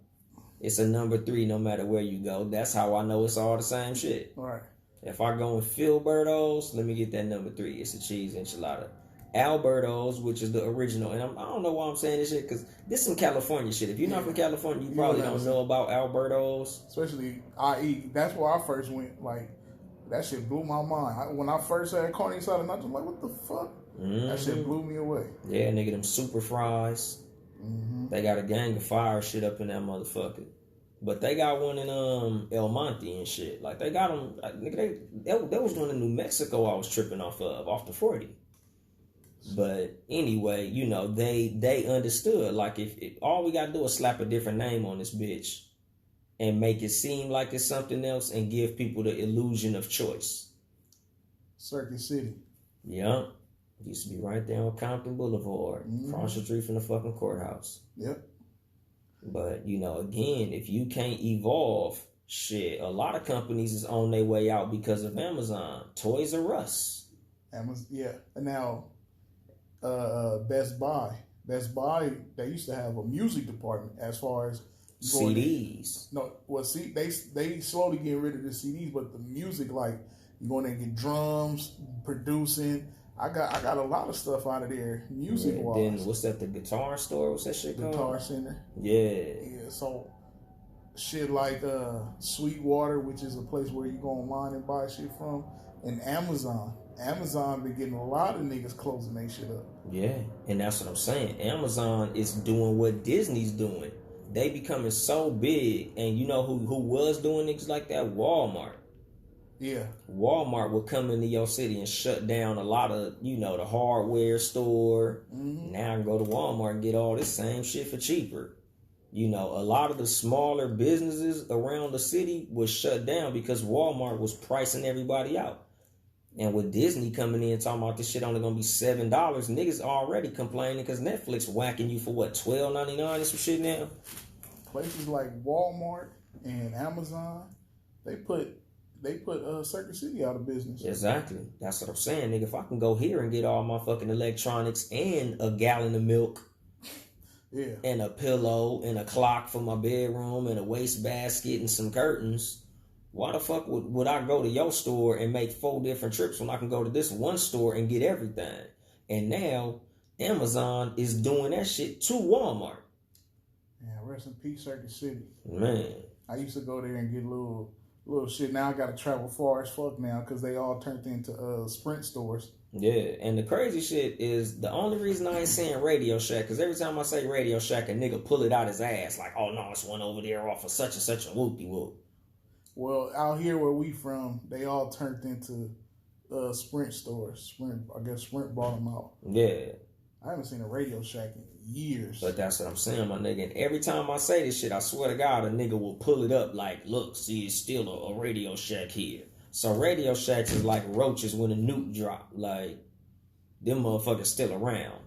It's a number 3 no matter where you go. That's how I know it's all the same shit. All right. If I go in Philberto's, let me get that number 3. It's a cheese enchilada. Alberto's, which is the original, and I don't know why I'm saying this shit, because this is some California shit. If you're not from California, you probably don't know about Alberto's. Especially IE. That's where I first went. Like, that shit blew my mind. When I first had carne asada nachos, I'm like, what the fuck? That shit blew me away. Yeah, nigga, them super fries. They got a gang of fire shit up in that motherfucker. But they got one in El Monte and shit. Like, they got them. Nigga, that was one in New Mexico I was tripping off the 40. But anyway, they understood. Like, if all we gotta do is slap a different name on this bitch and make it seem like it's something else and give people the illusion of choice. Circuit City. Yeah. It used to be right there on Compton Boulevard, across the street from the fucking courthouse. Yep. But, again, if you can't evolve, shit, a lot of companies is on their way out because of Amazon. Toys R Us. Amazon, yeah. And now, Best Buy, they used to have a music department as far as CDs. They slowly getting rid of the CDs, but the music, like, you go in there and get drums, producing. I got a lot of stuff out of there, music wise. Then what's that? The guitar store? What's that shit called? Guitar Center. Yeah. So shit like Sweetwater, which is a place where you go online and buy shit from, and Amazon. Amazon been getting a lot of niggas closing their shit up. Yeah, and that's what I'm saying. Amazon is doing what Disney's doing. They becoming so big, and you know who was doing niggas like that? Walmart. Yeah. Walmart would come into your city and shut down a lot of, the hardware store. Now I can go to Walmart and get all this same shit for cheaper. A lot of the smaller businesses around the city was shut down because Walmart was pricing everybody out. And with Disney coming in talking about this shit only gonna be $7, niggas already complaining because Netflix whacking you for what, $12.99 and some shit now? Places like Walmart and Amazon, they put they put Circuit City out of business. Exactly. That's what I'm saying, nigga. If I can go here and get all my fucking electronics and a gallon of milk, and a pillow and a clock for my bedroom and a wastebasket and some curtains, why the fuck would I go to your store and make 4 different trips when I can go to this one store and get everything? And now Amazon is doing that shit to Walmart. Yeah, rest in peace, Circuit City. Man, I used to go there and get little shit. Now I got to travel far as fuck now because they all turned into Sprint stores. Yeah, and the crazy shit is the only reason I ain't saying Radio Shack, because every time I say Radio Shack, a nigga pull it out his ass like, oh no, it's one over there off of such and such a whoop-de-whoop. Well, out here where we from, they all turned into Sprint stores. Sprint bought them out. Yeah. I haven't seen a Radio Shack in years. But that's what I'm saying, my nigga. And every time I say this shit, I swear to God, a nigga will pull it up like, look, see, it's still a Radio Shack here. So Radio Shacks is like roaches when a nuke drop. Like, them motherfuckers still around.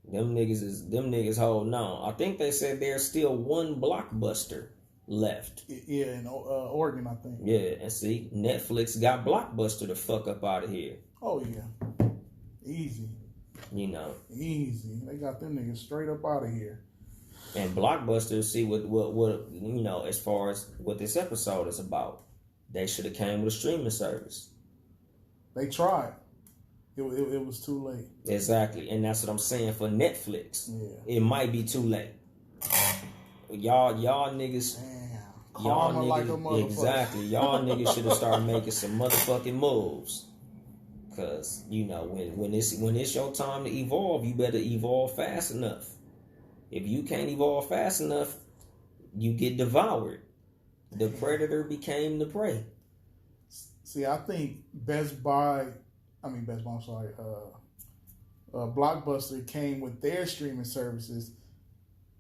Them niggas holding on. I think they said there's still one Blockbuster left. Yeah, in Oregon, I think. Yeah, and see, Netflix got Blockbuster the fuck up out of here. Oh, yeah. Easy. You know. Easy. They got them niggas straight up out of here. And Blockbuster, see what you know, as far as what this episode is about. They should have came with a streaming service. They tried. It was too late. Exactly. And that's what I'm saying for Netflix. Yeah. It might be too late. Y'all niggas. Damn. Y'all Karma niggas, like a motherfucker. exactly. Y'all niggas should have started making some motherfucking moves. Cause you know when it's your time to evolve, you better evolve fast enough. If you can't evolve fast enough, you get devoured. The predator became the prey. See, I think Blockbuster came with their streaming services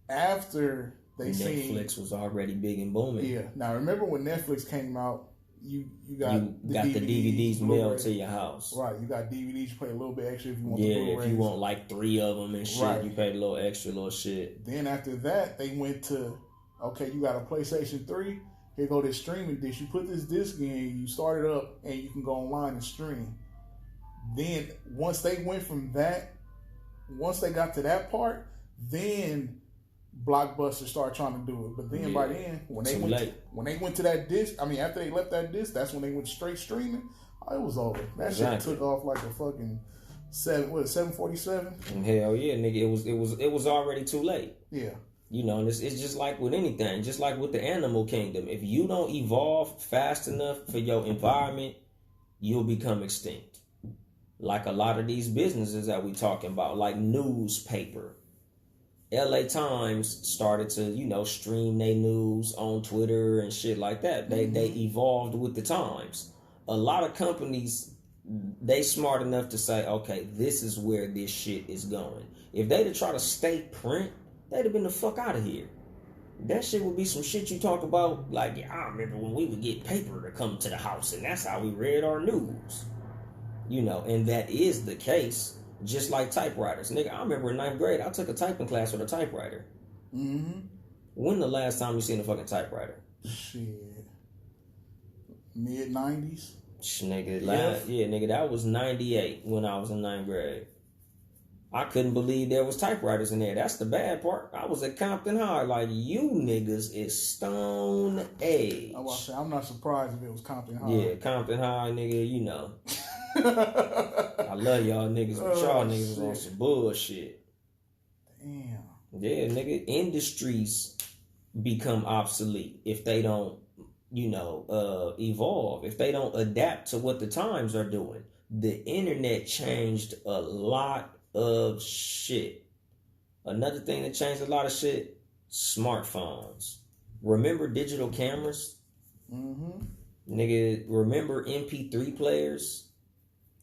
after they Netflix was already big and booming. Yeah. Now remember when Netflix came out, you got the DVDs mailed to your house. Right. You got DVDs. You pay a little bit extra if you want. Yeah, if you want like 3 of them and shit, right. You paid a little extra, little shit. Then after that, they went to, okay, you got a PlayStation 3. Here go this streaming dish. You put this disc in, you start it up, and you can go online and stream. Then once they went from that, once they got to that part, then Blockbuster started trying to do it. But then by then, when they went to that disc, after they left that disc, that's when they went straight streaming. It was over. That shit took off like a fucking 747. And hell yeah, nigga, it was already too late. Yeah. You know, and it's just like with anything, just like with the animal kingdom. If you don't evolve fast enough for your environment, you'll become extinct. Like a lot of these businesses that we talking about, like newspaper. LA Times started to, you know, stream their news on Twitter and shit like that. They evolved with the times. A lot of companies, they smart enough to say, okay, this is where this shit is going. If they'd have tried to stay print, they'd have been the fuck out of here. That shit would be some shit you talk about, like, I remember when we would get paper to come to the house, and that's how we read our news. You know, and that is the case, just like typewriters. Nigga, I remember in 9th grade, I took a typing class with a typewriter. Mm-hmm. When the last time you seen a fucking typewriter? Shit. Mid-90s? Nigga, nigga, that was 98 when I was in 9th grade. I couldn't believe there was typewriters in there. That's the bad part. I was at Compton High. Like, you niggas is stone age. I'm not surprised if it was Compton High. Yeah, Compton High, nigga, you know. I love y'all niggas, but y'all niggas was on some bullshit. Damn. Yeah, nigga, industries become obsolete if they don't, you know, evolve. If they don't adapt to what the times are doing. The internet changed a lot of shit. Another thing that changed a lot of shit, smartphones. Remember digital cameras? Mm-hmm. Nigga, remember MP3 players?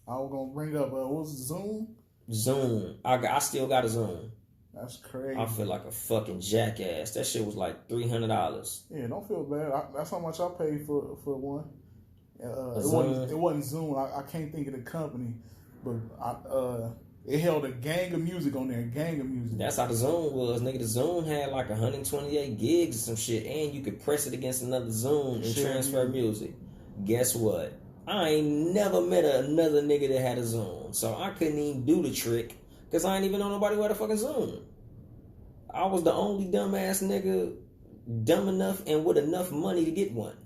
I was gonna bring up, what was it, Zoom? Zoom. I still got a Zoom. That's crazy. I feel like a fucking jackass. That shit was like $300. Yeah, don't feel bad. That's how much I paid for one. It wasn't Zoom. I can't think of the company, but it held a gang of music on there. That's how the Zoom was, nigga. The Zoom had like 128 gigs or some shit, and you could press it against another Zoom and transfer music. Guess what? I ain't never met another nigga that had a Zoom. So I couldn't even do the trick because I ain't even know nobody who had a fucking Zoom. I was the only dumbass nigga dumb enough and with enough money to get one.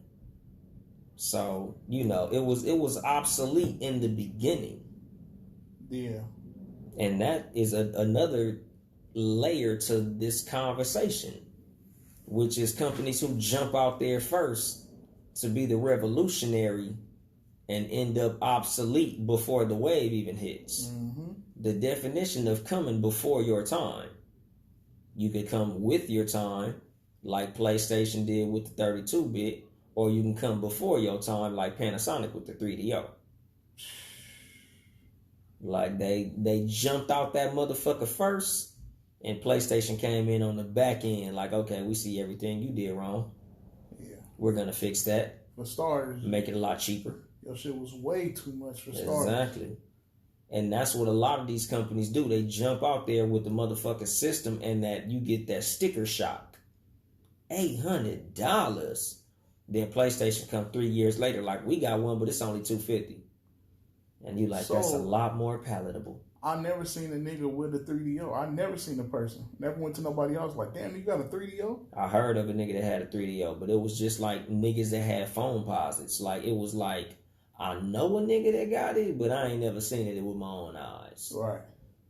So, you know, it was obsolete in the beginning. Yeah. And that is another layer to this conversation, which is companies who jump out there first to be the revolutionary and end up obsolete before the wave even hits. Mm-hmm. The definition of coming before your time. You could come with your time, like PlayStation did with the 32-bit, or you can come before your time, like Panasonic with the 3DO. Like they jumped out that motherfucker first, and PlayStation came in on the back end, like, okay, we see everything you did wrong. Yeah, we're gonna fix that. For starters, make it a lot cheaper. Your shit was way too much for starters. Exactly. And that's what a lot of these companies do. They jump out there with the motherfucking system, and that you get that sticker shock. $800. Then PlayStation come 3 years later, like, we got one, but it's only $250. And you like, so, that's a lot more palatable. I never seen a nigga with a 3DO. I never seen a person. Never went to nobody else like, damn, you got a 3DO? I heard of a nigga that had a 3DO, but it was just like niggas that had phone posits. Like, it was like, I know a nigga that got it, but I ain't never seen it with my own eyes. Right.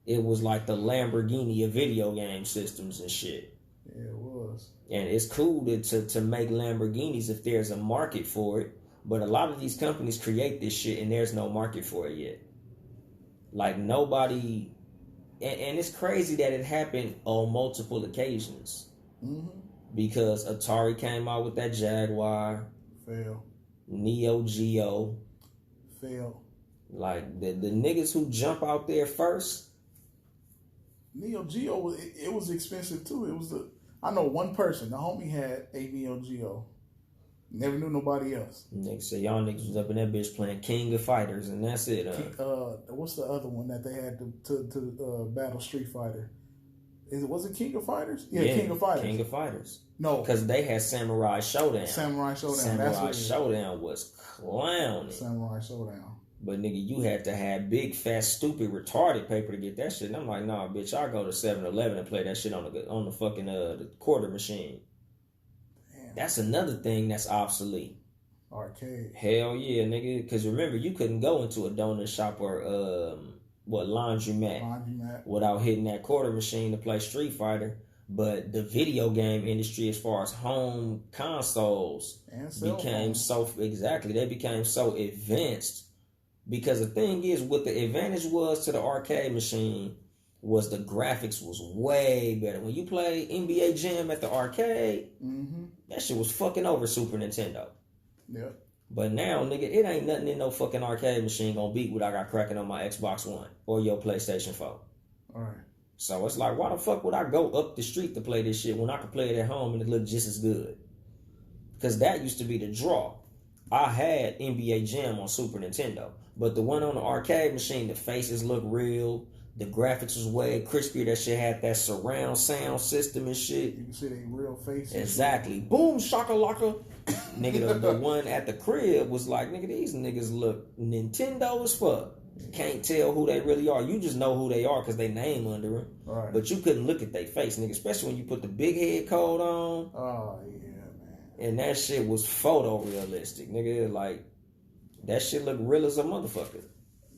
It was like the Lamborghini of video game systems and shit. Yeah, it was. And it's cool to make Lamborghinis if there's a market for it. But a lot of these companies create this shit and there's no market for it yet. Like nobody... And it's crazy that it happened on multiple occasions. Mm-hmm. Because Atari came out with that Jaguar. Fail. Neo Geo. Fail. Like the niggas who jump out there first. Neo Geo, it was expensive too. It was I know one person. The homie had a Neo Geo. Never knew nobody else. Niggas say y'all niggas was up in that bitch playing King of Fighters, and that's it. What's the other one that they had to battle Street Fighter? Was it King of Fighters? Yeah, King of Fighters. King of Fighters. No, because they had Samurai Showdown. Samurai Showdown was clowning. Samurai Showdown. But nigga, you had to have big, fat, stupid, retarded paper to get that shit. And I'm like, nah, bitch, I go to 7-Eleven and play that shit on the fucking the quarter machine. Damn. That's another thing that's obsolete. Arcade. Hell yeah, nigga. Because remember, you couldn't go into a donut shop or laundromat without hitting that quarter machine to play Street Fighter. But the video game industry, as far as home consoles, became they became so advanced. Because the thing is, what the advantage was to the arcade machine was the graphics was way better. When you play NBA Jam at the arcade, that shit was fucking over Super Nintendo. Yeah. But now, nigga, it ain't nothing in no fucking arcade machine gonna beat what I got cracking on my Xbox One or your PlayStation 4. All right. So it's like, why the fuck would I go up the street to play this shit when I could play it at home and it looked just as good? Because that used to be the draw. I had NBA Jam on Super Nintendo, but the one on the arcade machine, the faces look real, the graphics was way crispier. That shit had that surround sound system and shit. You can see they real faces. Exactly. Boom, shakalaka. Nigga, the one at the crib was like, nigga, these niggas look Nintendo as fuck. Can't tell who they really are. You just know who they are because they name under them. Right. But you couldn't look at their face, nigga, especially when you put the big head coat on. Oh, yeah. And that shit was photorealistic, nigga. Like, that shit looked real as a motherfucker.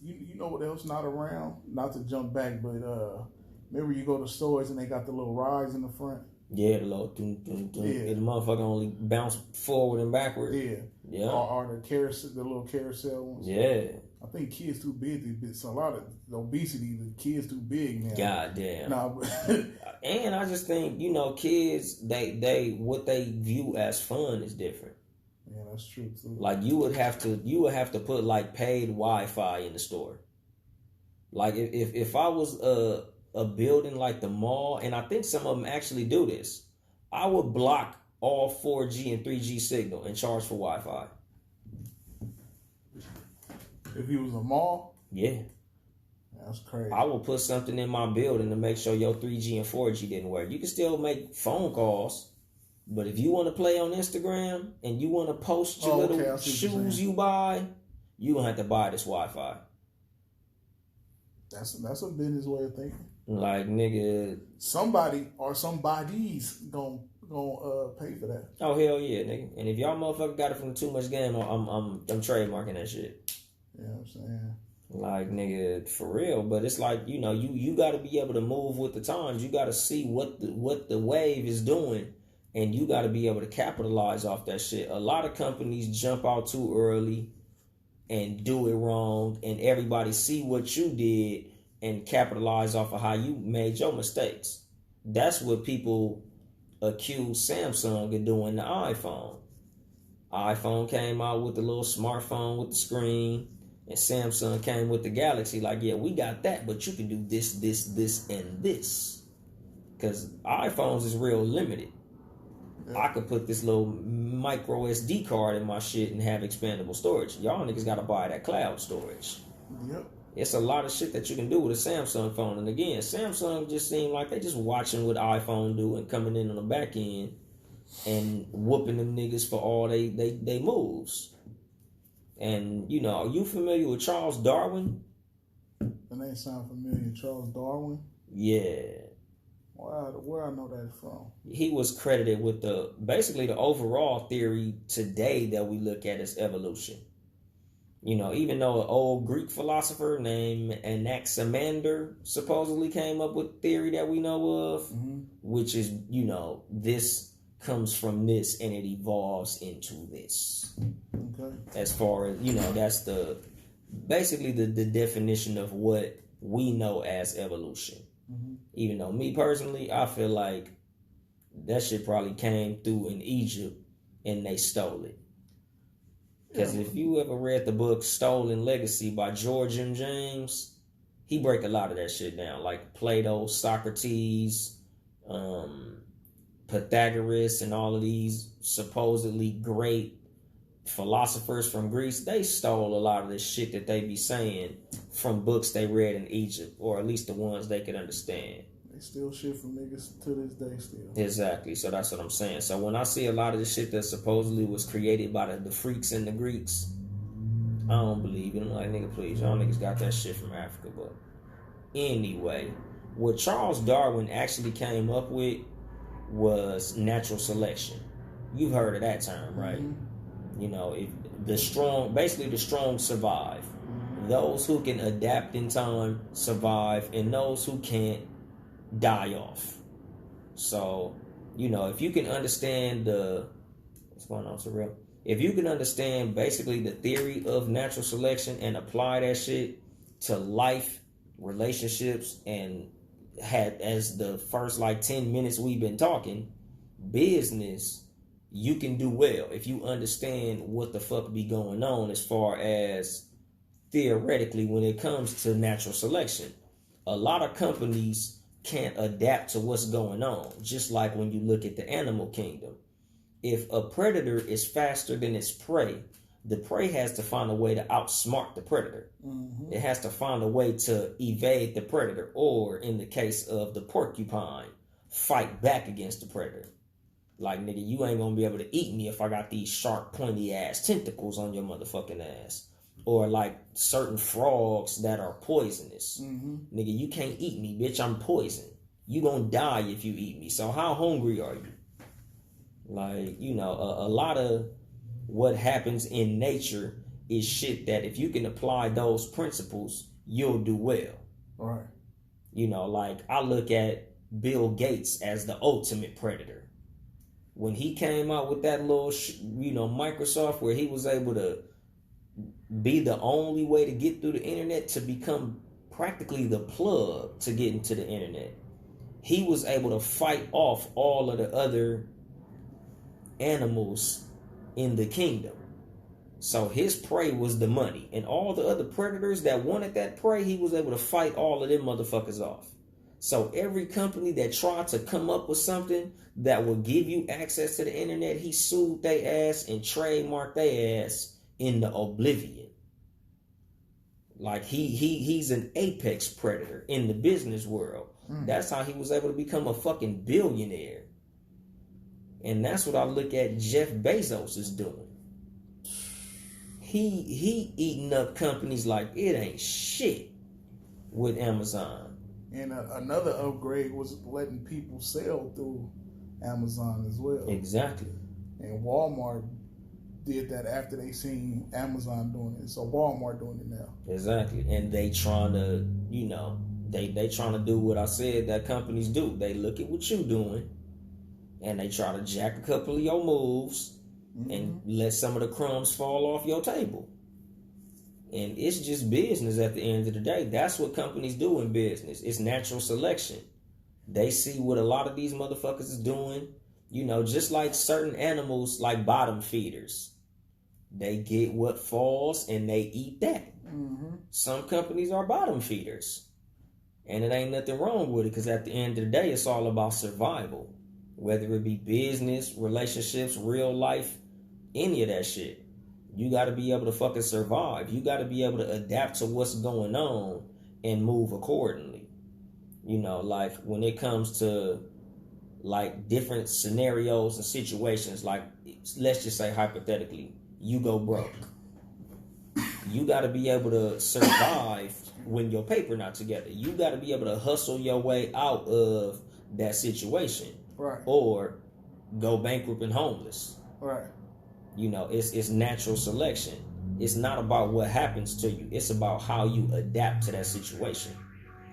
You know what else not around? Not to jump back, but remember you go to stores and they got the little rides in the front? Yeah, the little the motherfucker only bounce forward and backward. Yeah. Or the little carousel ones. Yeah. I think kids too big. It's a lot of the obesity. The kids too big now. Goddamn. Nah, and I just think, kids, they what they view as fun is different. Yeah, that's true too. Like you would have to put like paid Wi-Fi in the store. Like if I was a building like the mall, and I think some of them actually do this, I would block all 4G and 3G signal and charge for Wi-Fi. If he was a mall? Yeah. That's crazy. I would put something in my building to make sure your 3G and 4G didn't work. You can still make phone calls, But if you want to play on Instagram and you want to post your little shoes you buy, you gonna have to buy this Wi-Fi. That's a business way of thinking. Like, nigga, somebody or somebody's gonna pay for that. Oh hell yeah, nigga! And if y'all motherfucker got it from Too Much Game, I'm trademarking that shit. You know what I'm saying? Like, nigga, for real. But it's like, you know, you got to be able to move with the times. You got to see what the wave is doing, and you got to be able to capitalize off that shit. A lot of companies jump out too early and do it wrong, and everybody see what you did and capitalize off of how you made your mistakes. That's what people accuse Samsung of doing the iPhone. iPhone came out with the little smartphone with the screen, and Samsung came with the Galaxy. Like, yeah, we got that, but you can do this, and this. Because iPhones is real limited. I could put this little micro SD card in my shit and have expandable storage. Y'all niggas got to buy that cloud storage. Yep. It's a lot of shit that you can do with a Samsung phone. And again, Samsung just seemed like they just watching what iPhone do and coming in on the back end and whooping them niggas for all they moves. And, you know, are you familiar with Charles Darwin? The name sound familiar. Charles Darwin? Yeah. Where I know that from? He was credited with basically the overall theory today that we look at as evolution. You know, even though an old Greek philosopher named Anaximander supposedly came up with a theory that we know of, which is, you know, this comes from this and it evolves into this. Okay. As far as, you know, that's basically the definition of what we know as evolution. Even though me personally, I feel like that shit probably came through in Egypt and they stole it. Because if you ever read the book Stolen Legacy by George M. James, he break a lot of that shit down. Like Plato, Socrates, Pythagoras, and all of these supposedly great philosophers from Greece, they stole a lot of this shit that they be saying from books they read in Egypt, or at least the ones they could understand. They steal shit from niggas to this day still. Exactly. So that's what I'm saying. So when I see a lot of the shit that supposedly was created by the freaks and the Greeks, I don't believe it. I'm like, nigga, please, y'all niggas got that shit from Africa. But anyway, what Charles Darwin actually came up with was natural selection. You've heard of that term, right? You know, the strong survive. Those who can adapt in time survive, and those who can't die off. So, you know, if you can understand what's going on, Surreal? If you can understand basically the theory of natural selection and apply that shit to life, relationships, and had as the first like 10 minutes we've been talking, business, you can do well if you understand what the fuck be going on as far as theoretically when it comes to natural selection. A lot of companies can't adapt to what's going on. Just like when you look at the animal kingdom. If a predator is faster than its prey, the prey has to find a way to outsmart the predator. It has to find a way to evade the predator, or in the case of the porcupine, fight back against the predator. Like, nigga, you ain't gonna be able to eat me if I got these sharp, pointy ass tentacles on your motherfucking ass. Or like certain frogs that are poisonous. Nigga, you can't eat me, bitch. I'm poison. You gonna die if you eat me. So how hungry are you? Like, you know, a lot of what happens in nature is shit that if you can apply those principles, you'll do well. Right. You know, like I look at Bill Gates as the ultimate predator. When he came out with that little, Microsoft, where he was able to be the only way to get through the internet, to become practically the plug to get into the internet. He was able to fight off all of the other animals in the kingdom. So his prey was the money. And all the other predators that wanted that prey, he was able to fight all of them motherfuckers off. So every company that tried to come up with something that would give you access to the internet, he sued their ass and trademarked their ass into oblivion. Like he's an apex predator in the business world. That's how he was able to become a fucking billionaire. And that's what I look at Jeff Bezos is doing. He eating up companies like it ain't shit with Amazon. And another upgrade was letting people sell through Amazon as well. Exactly. And Walmart did that after they seen Amazon doing it. So Walmart doing it now. Exactly. And they trying to, they trying to do what I said that companies do. They look at what you doing and they try to jack a couple of your moves and let some of the crumbs fall off your table. And it's just business at the end of the day. That's what companies do in business. It's natural selection. They see what a lot of these motherfuckers is doing. Just like certain animals, like bottom feeders. They get what falls and they eat that. Some companies are bottom feeders. And it ain't nothing wrong with it, because at the end of the day, it's all about survival. Whether it be business, relationships, real life, any of that shit. You got to be able to fucking survive. You got to be able to adapt to what's going on and move accordingly. Like when it comes to like different scenarios and situations, like let's just say hypothetically, you go broke. You got to be able to survive when your paper not together. You got to be able to hustle your way out of that situation. Right. Or go bankrupt and homeless. Right. It's natural selection. It's not about what happens to you. It's about how you adapt to that situation.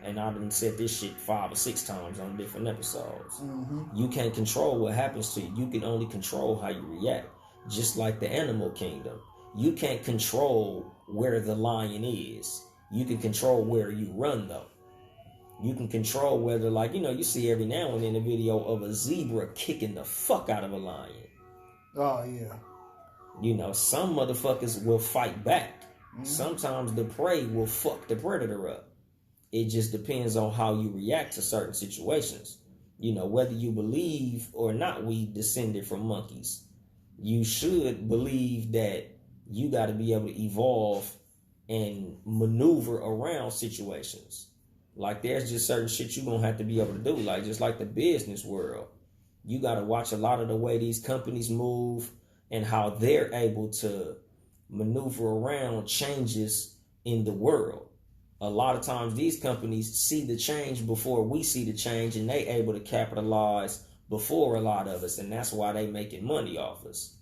And I done said this shit 5 or 6 times on different episodes. You can't control what happens to you. You can only control how you react. Just like the animal kingdom. You can't control where the lion is. You can control where you run, though. You can control whether, like, you see every now and then a video of a zebra kicking the fuck out of a lion. Oh, yeah. Some motherfuckers will fight back. Sometimes the prey will fuck the predator up. It just depends on how you react to certain situations. Whether you believe or not we descended from monkeys, you should believe that you got to be able to evolve and maneuver around situations. Like there's just certain shit you're going to have to be able to do. Like just like the business world. You got to watch a lot of the way these companies move and how they're able to maneuver around changes in the world. A lot of times these companies see the change before we see the change, and they able to capitalize before a lot of us. And that's why they making money off us,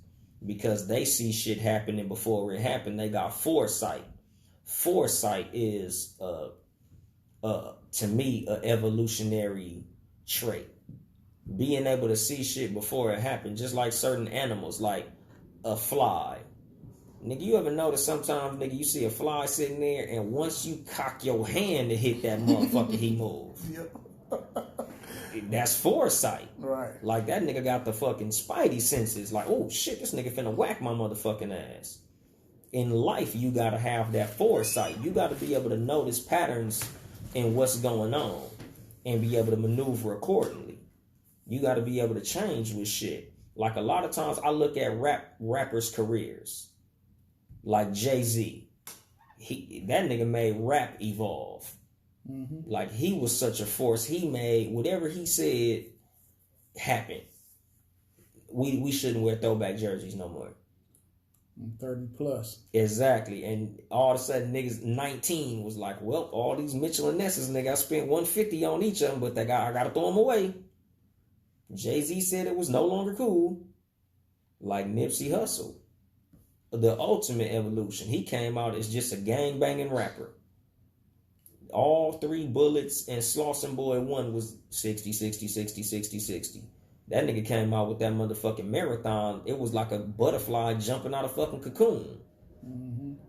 because they see shit happening before it happened. They got foresight. Foresight is, to me, an evolutionary trait. Being able to see shit before it happened, just like certain animals, like a fly. Nigga, you ever notice sometimes, nigga, you see a fly sitting there, and once you cock your hand to hit that motherfucker, he move. Yep. That's foresight. Right. Like, that nigga got the fucking spidey senses. Like, oh, shit, this nigga finna whack my motherfucking ass. In life, you gotta have that foresight. You gotta be able to notice patterns in what's going on and be able to maneuver accordingly. You got to be able to change with shit. Like a lot of times I look at rappers' careers. Like Jay-Z. That nigga made rap evolve. Like he was such a force. He made whatever he said happen. We shouldn't wear throwback jerseys no more. 30 plus. Exactly. And all of a sudden niggas 19 was like, well, all these Mitchell and Nesses, nigga, I spent $150 on each of them, but I got to throw them away. Jay-Z said it was no longer cool. Like Nipsey Hussle. The ultimate evolution. He came out as just a gang-banging rapper. All 3 bullets and Slauson Boy 1 was 60, 60, 60, 60, 60. That nigga came out with that motherfucking marathon. It was like a butterfly jumping out of fucking cocoon.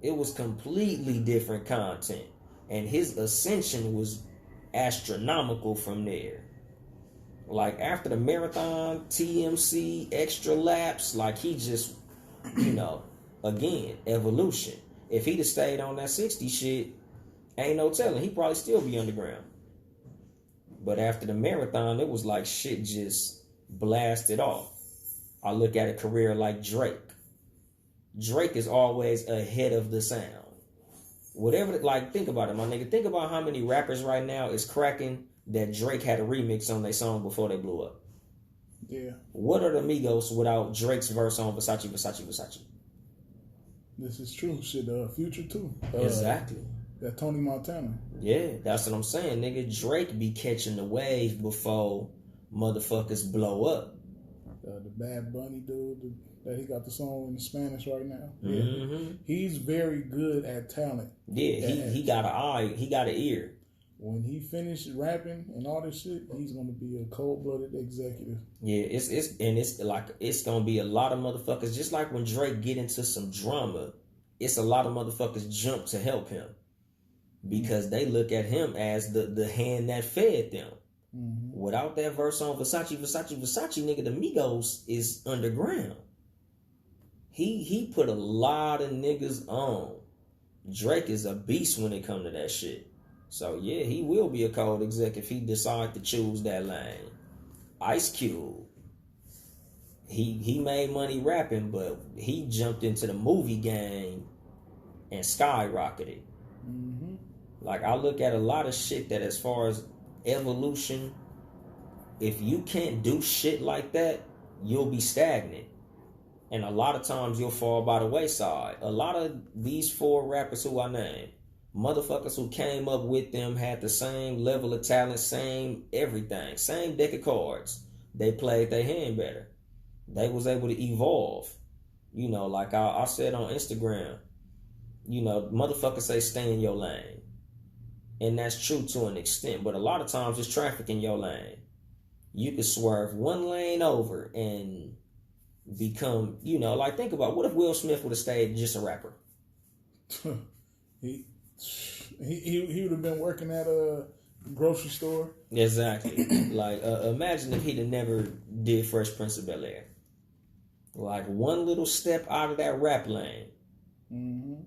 It was completely different content. And his ascension was astronomical from there. Like, after the marathon, TMC, extra laps, like, he just, again, evolution. If he'd have stayed on that 60 shit, ain't no telling. He'd probably still be underground. But after the marathon, it was like shit just blasted off. I look at a career like Drake. Drake is always ahead of the sound. Whatever, like, think about it, my nigga. Think about how many rappers right now is cracking that Drake had a remix on their song before they blew up. Yeah. What are the Migos without Drake's verse on Versace, Versace, Versace? This is true. Shit, Future too. Exactly. That Tony Montana. Yeah, that's what I'm saying, nigga. Drake be catching the wave before motherfuckers blow up. The Bad Bunny dude that he got the song in Spanish right now. Mm-hmm. Yeah. He's very good at talent. Yeah, he got an eye, he got an ear. When he finished rapping and all this shit, he's gonna be a cold-blooded executive. Yeah, it's gonna be a lot of motherfuckers. Just like when Drake get into some drama, it's a lot of motherfuckers jump to help him because they look at him as the hand that fed them. Mm-hmm. Without that verse on Versace, Versace, Versace, nigga, the Migos is underground. He put a lot of niggas on. Drake is a beast when it come to that shit. So yeah, he will be a cold exec if he decide to choose that lane. Ice Cube, he made money rapping, but he jumped into the movie game and skyrocketed. Mm-hmm. Like I look at a lot of shit that as far as evolution, if you can't do shit like that, you'll be stagnant. And a lot of times you'll fall by the wayside. A lot of these 4 rappers who I named, motherfuckers who came up with them had the same level of talent, same everything, same deck of cards. They played their hand better. They was able to evolve. You know, like I said on Instagram, you know, motherfuckers say stay in your lane. And that's true to an extent. But a lot of times it's traffic in your lane. You could swerve one lane over and become, you know, like think about what if Will Smith would have stayed just a rapper? He would have been working at a grocery store. Exactly. Like imagine if he'd have never did Fresh Prince of Bel-Air. Like one little step out of that rap lane. Mm-hmm.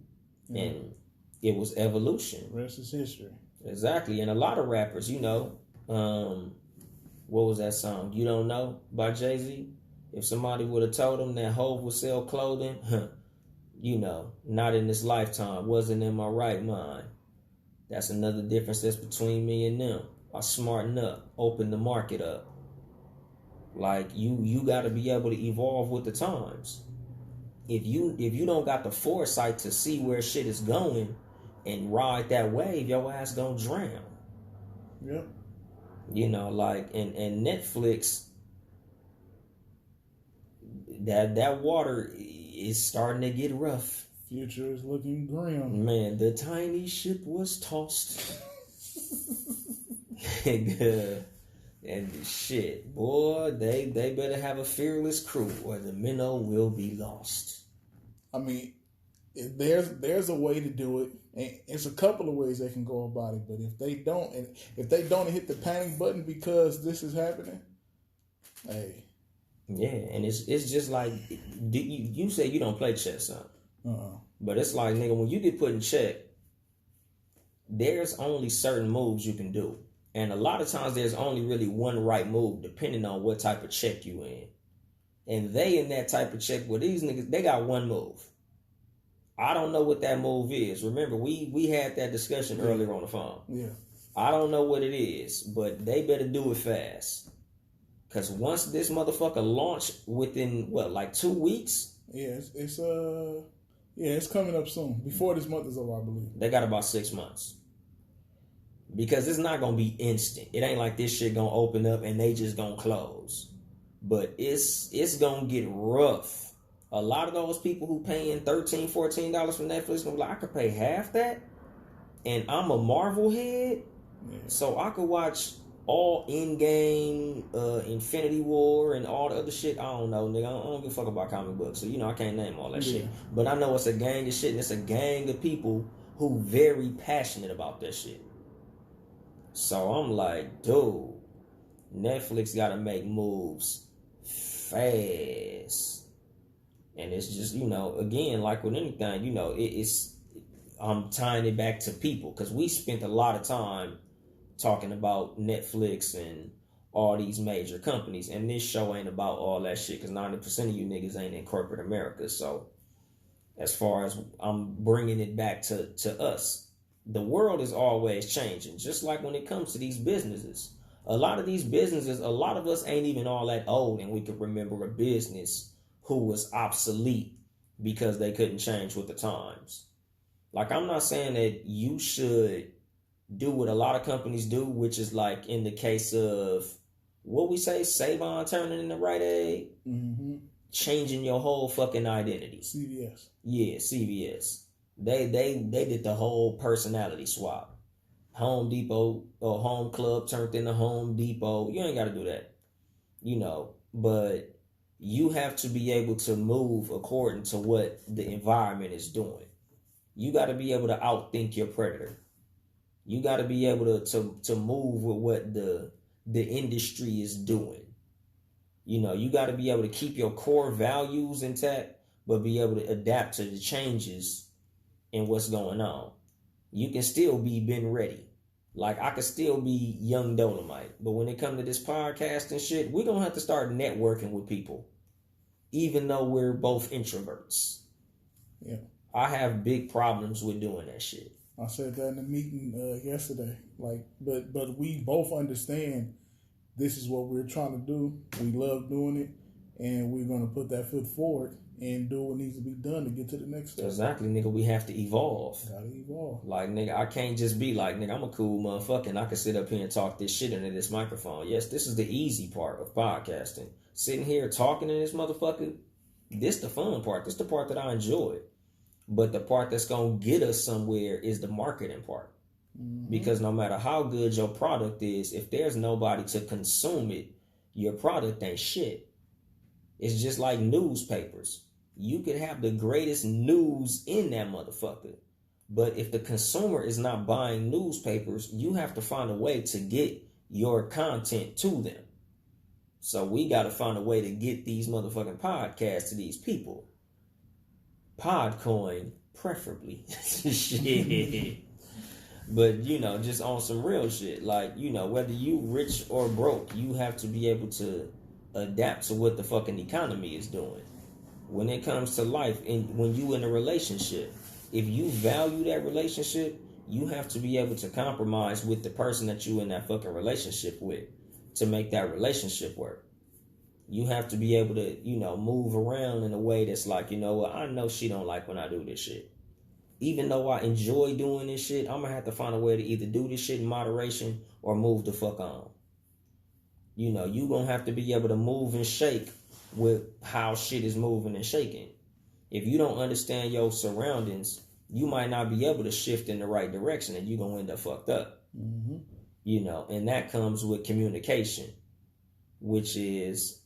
Yeah. And it was evolution. Rest is history. Exactly. And a lot of rappers, you know, what was that song? You Don't Know by Jay-Z? If somebody would have told him that Hov would sell clothing, you know, not in this lifetime, wasn't in my right mind. That's another difference that's between me and them. I smarten up, open the market up. Like you got to be able to evolve with the times. If you don't got the foresight to see where shit is going and ride that wave, your ass gonna drown. Yep. You know, like and Netflix, that water is starting to get rough. Future is looking grim. Man, the tiny ship was tossed. And shit, boy, they better have a fearless crew or the minnow will be lost. I mean, there's a way to do it. And it's a couple of ways they can go about it, but if they don't hit the panic button because this is happening, hey. Yeah, and it's just like you say you don't play chess, huh? But it's like, nigga, when you get put in check, there's only certain moves you can do. And a lot of times there's only really one right move depending on what type of check you in. And they in that type of check with these niggas, they got one move. I don't know what that move is. Remember, we had that discussion earlier on the phone. Yeah. I don't know what it is, but they better do it fast. Because once this motherfucker launch within, like 2 weeks? Yeah, it's coming up soon. Before this month is over, I believe. They got about 6 months. Because it's not going to be instant. It ain't like this shit going to open up and they just going to close. But it's going to get rough. A lot of those people who paying $13, $14 for Netflix going to be like, I could pay half that? And I'm a Marvel head? Yeah. So I could watch all Endgame, Infinity War, and all the other shit. I don't know, nigga. I don't give a fuck about comic books. So, you know, I can't name all that shit. But I know it's a gang of shit, and it's a gang of people who very passionate about that shit. So I'm like, dude, Netflix got to make moves fast. And it's just, you know, again, like with anything, you know, I'm tying it back to people. Because we spent a lot of time talking about Netflix and all these major companies. And this show ain't about all that shit. Because 90% of you niggas ain't in corporate America. So as far as I'm bringing it back to us, the world is always changing. Just like when it comes to these businesses. A lot of these businesses, a lot of us ain't even all that old, and we could remember a business who was obsolete because they couldn't change with the times. Like, I'm not saying that you should do what a lot of companies do, which is like in the case of what we say, Savon turning into Rite Aid, changing your whole fucking identity. CVS. Yeah, CVS. They did the whole personality swap. Home Depot or Home Club turned into Home Depot. You ain't got to do that, but you have to be able to move according to what the environment is doing. You got to be able to outthink your predator. You got to be able to move with what the industry is doing. You got to be able to keep your core values intact, but be able to adapt to the changes in what's going on. You can still be been ready. Like, I could still be Yung Dolemite. But when it comes to this podcast and shit, we're going to have to start networking with people. Even though we're both introverts. Yeah. I have big problems with doing that shit. I said that in the meeting yesterday. Like, but we both understand this is what we're trying to do. We love doing it. And we're going to put that foot forward and do what needs to be done to get to the next step. Exactly, nigga. We have to evolve. Gotta evolve. Like, nigga, I can't just be like, nigga, I'm a cool motherfucker and I can sit up here and talk this shit into this microphone. Yes, this is the easy part of podcasting. Sitting here talking to this motherfucker, this the fun part. This the part that I enjoy. But the part that's going to get us somewhere is the marketing part. Because no matter how good your product is, if there's nobody to consume it, your product ain't shit. It's just like newspapers. You could have the greatest news in that motherfucker. But if the consumer is not buying newspapers, you have to find a way to get your content to them. So we got to find a way to get these motherfucking podcasts to these people. Podcoin, preferably. Shit. But, just on some real shit. Like, whether you rich or broke, you have to be able to adapt to what the fucking economy is doing. When it comes to life, and when you in a relationship, if you value that relationship, you have to be able to compromise with the person that you in that fucking relationship with to make that relationship work. You have to be able to, move around in a way that's like, I know she don't like when I do this shit. Even though I enjoy doing this shit, I'm going to have to find a way to either do this shit in moderation or move the fuck on. You going to have to be able to move and shake with how shit is moving and shaking. If you don't understand your surroundings, you might not be able to shift in the right direction and you're going to end up fucked up. And that comes with communication, which is,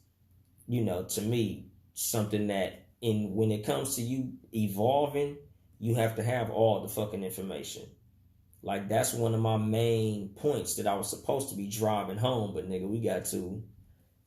to me, something that when it comes to you evolving, you have to have all the fucking information. Like, that's one of my main points that I was supposed to be driving home, but nigga, we got too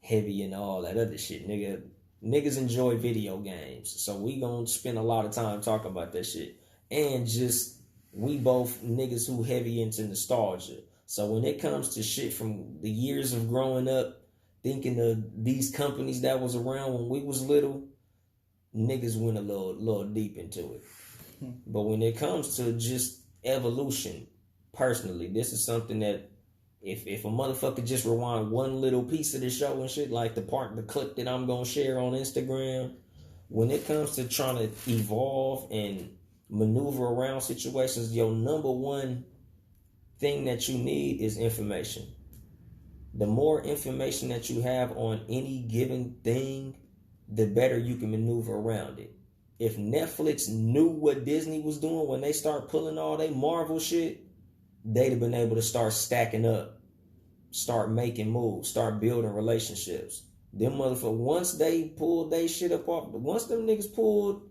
heavy and all that other shit. Niggas enjoy video games, so we gonna spend a lot of time talking about that shit. And just, we both niggas who heavy into nostalgia. So when it comes to shit from the years of growing up, thinking of these companies that was around when we was little, niggas went a little deep into it. But when it comes to just evolution, personally, this is something that if a motherfucker just rewind one little piece of the show and shit, like the clip that I'm gonna share on Instagram, when it comes to trying to evolve and maneuver around situations, your number one thing that you need is information. The more information that you have on any given thing, the better you can maneuver around it. If Netflix knew what Disney was doing when they start pulling all their Marvel shit, they'd have been able to start stacking up, start making moves, start building relationships. Them motherfuckers, once they pulled their shit up off, once them niggas pulled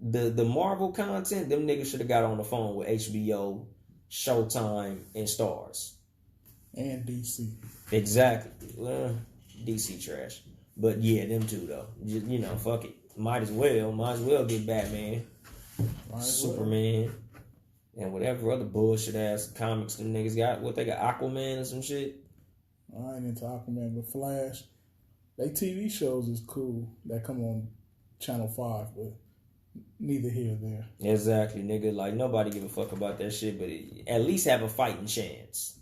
the Marvel content, them niggas should have got on the phone with HBO, Showtime, and Stars. And DC. Exactly. DC trash. But yeah, them two though. Just, fuck it. Might as well get Batman, Superman, and whatever other bullshit ass comics them niggas got. What they got, Aquaman and some shit? I ain't into Aquaman, but Flash. They TV shows is cool that come on Channel 5, but neither here nor there. Exactly, nigga. Like, nobody give a fuck about that shit, but at least have a fighting chance.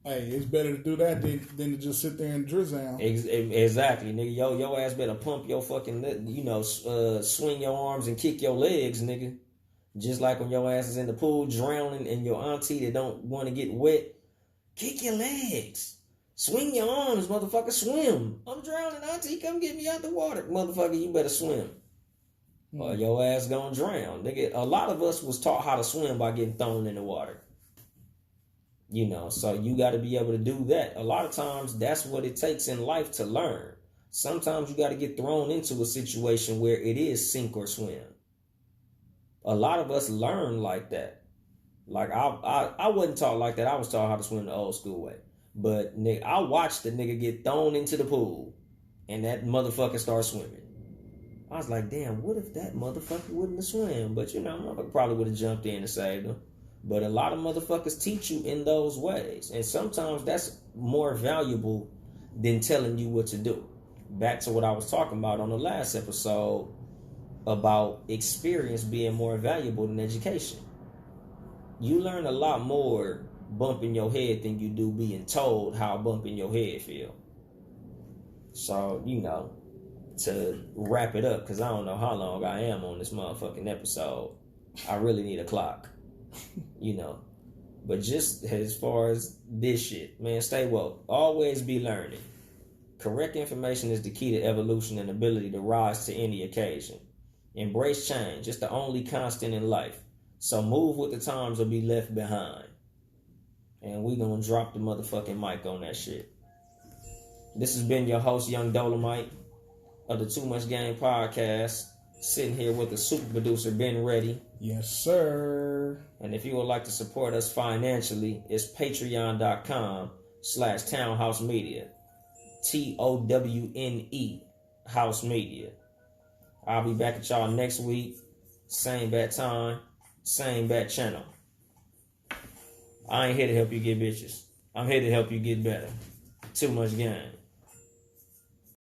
Hey, it's better to do that than to just sit there and drizzle. Exactly, nigga. Your ass better pump your fucking, swing your arms and kick your legs, nigga. Just like when your ass is in the pool drowning and your auntie that don't want to get wet, kick your legs. Swing your arms, motherfucker, swim. I'm drowning, auntie, come get me out the water. Motherfucker, you better swim. Or your ass gonna drown. Nigga, a lot of us was taught how to swim by getting thrown in the water. So you got to be able to do that. A lot of times, that's what it takes in life to learn. Sometimes you got to get thrown into a situation where it is sink or swim. A lot of us learn like that. Like, I wasn't taught like that. I was taught how to swim the old school way. But, nigga, I watched the nigga get thrown into the pool, and that motherfucker start swimming. I was like, damn, what if that motherfucker wouldn't have swam? But, motherfucker probably would have jumped in and saved him. But a lot of motherfuckers teach you in those ways. And sometimes that's more valuable than telling you what to do. Back to what I was talking about on the last episode about experience being more valuable than education. You learn a lot more bumping your head than you do being told how bumping your head feel. So, to wrap it up, because I don't know how long I am on this motherfucking episode. I really need a clock. But just as far as this shit, man, stay woke. Always be learning. Correct information is the key to evolution and ability to rise to any occasion. Embrace change. It's the only constant in life. So move with the times or be left behind. And we gonna drop the motherfucking mic on that shit. This has been your host, Yung Dolemite of the Too Much Game podcast. Sitting here with the super producer, Ben Reddy. Yes, sir. And if you would like to support us financially, it's patreon.com/Townhouse Media. TOWNE House Media. I'll be back at y'all next week. Same bad time, same bad channel. I ain't here to help you get bitches. I'm here to help you get better. Too much game.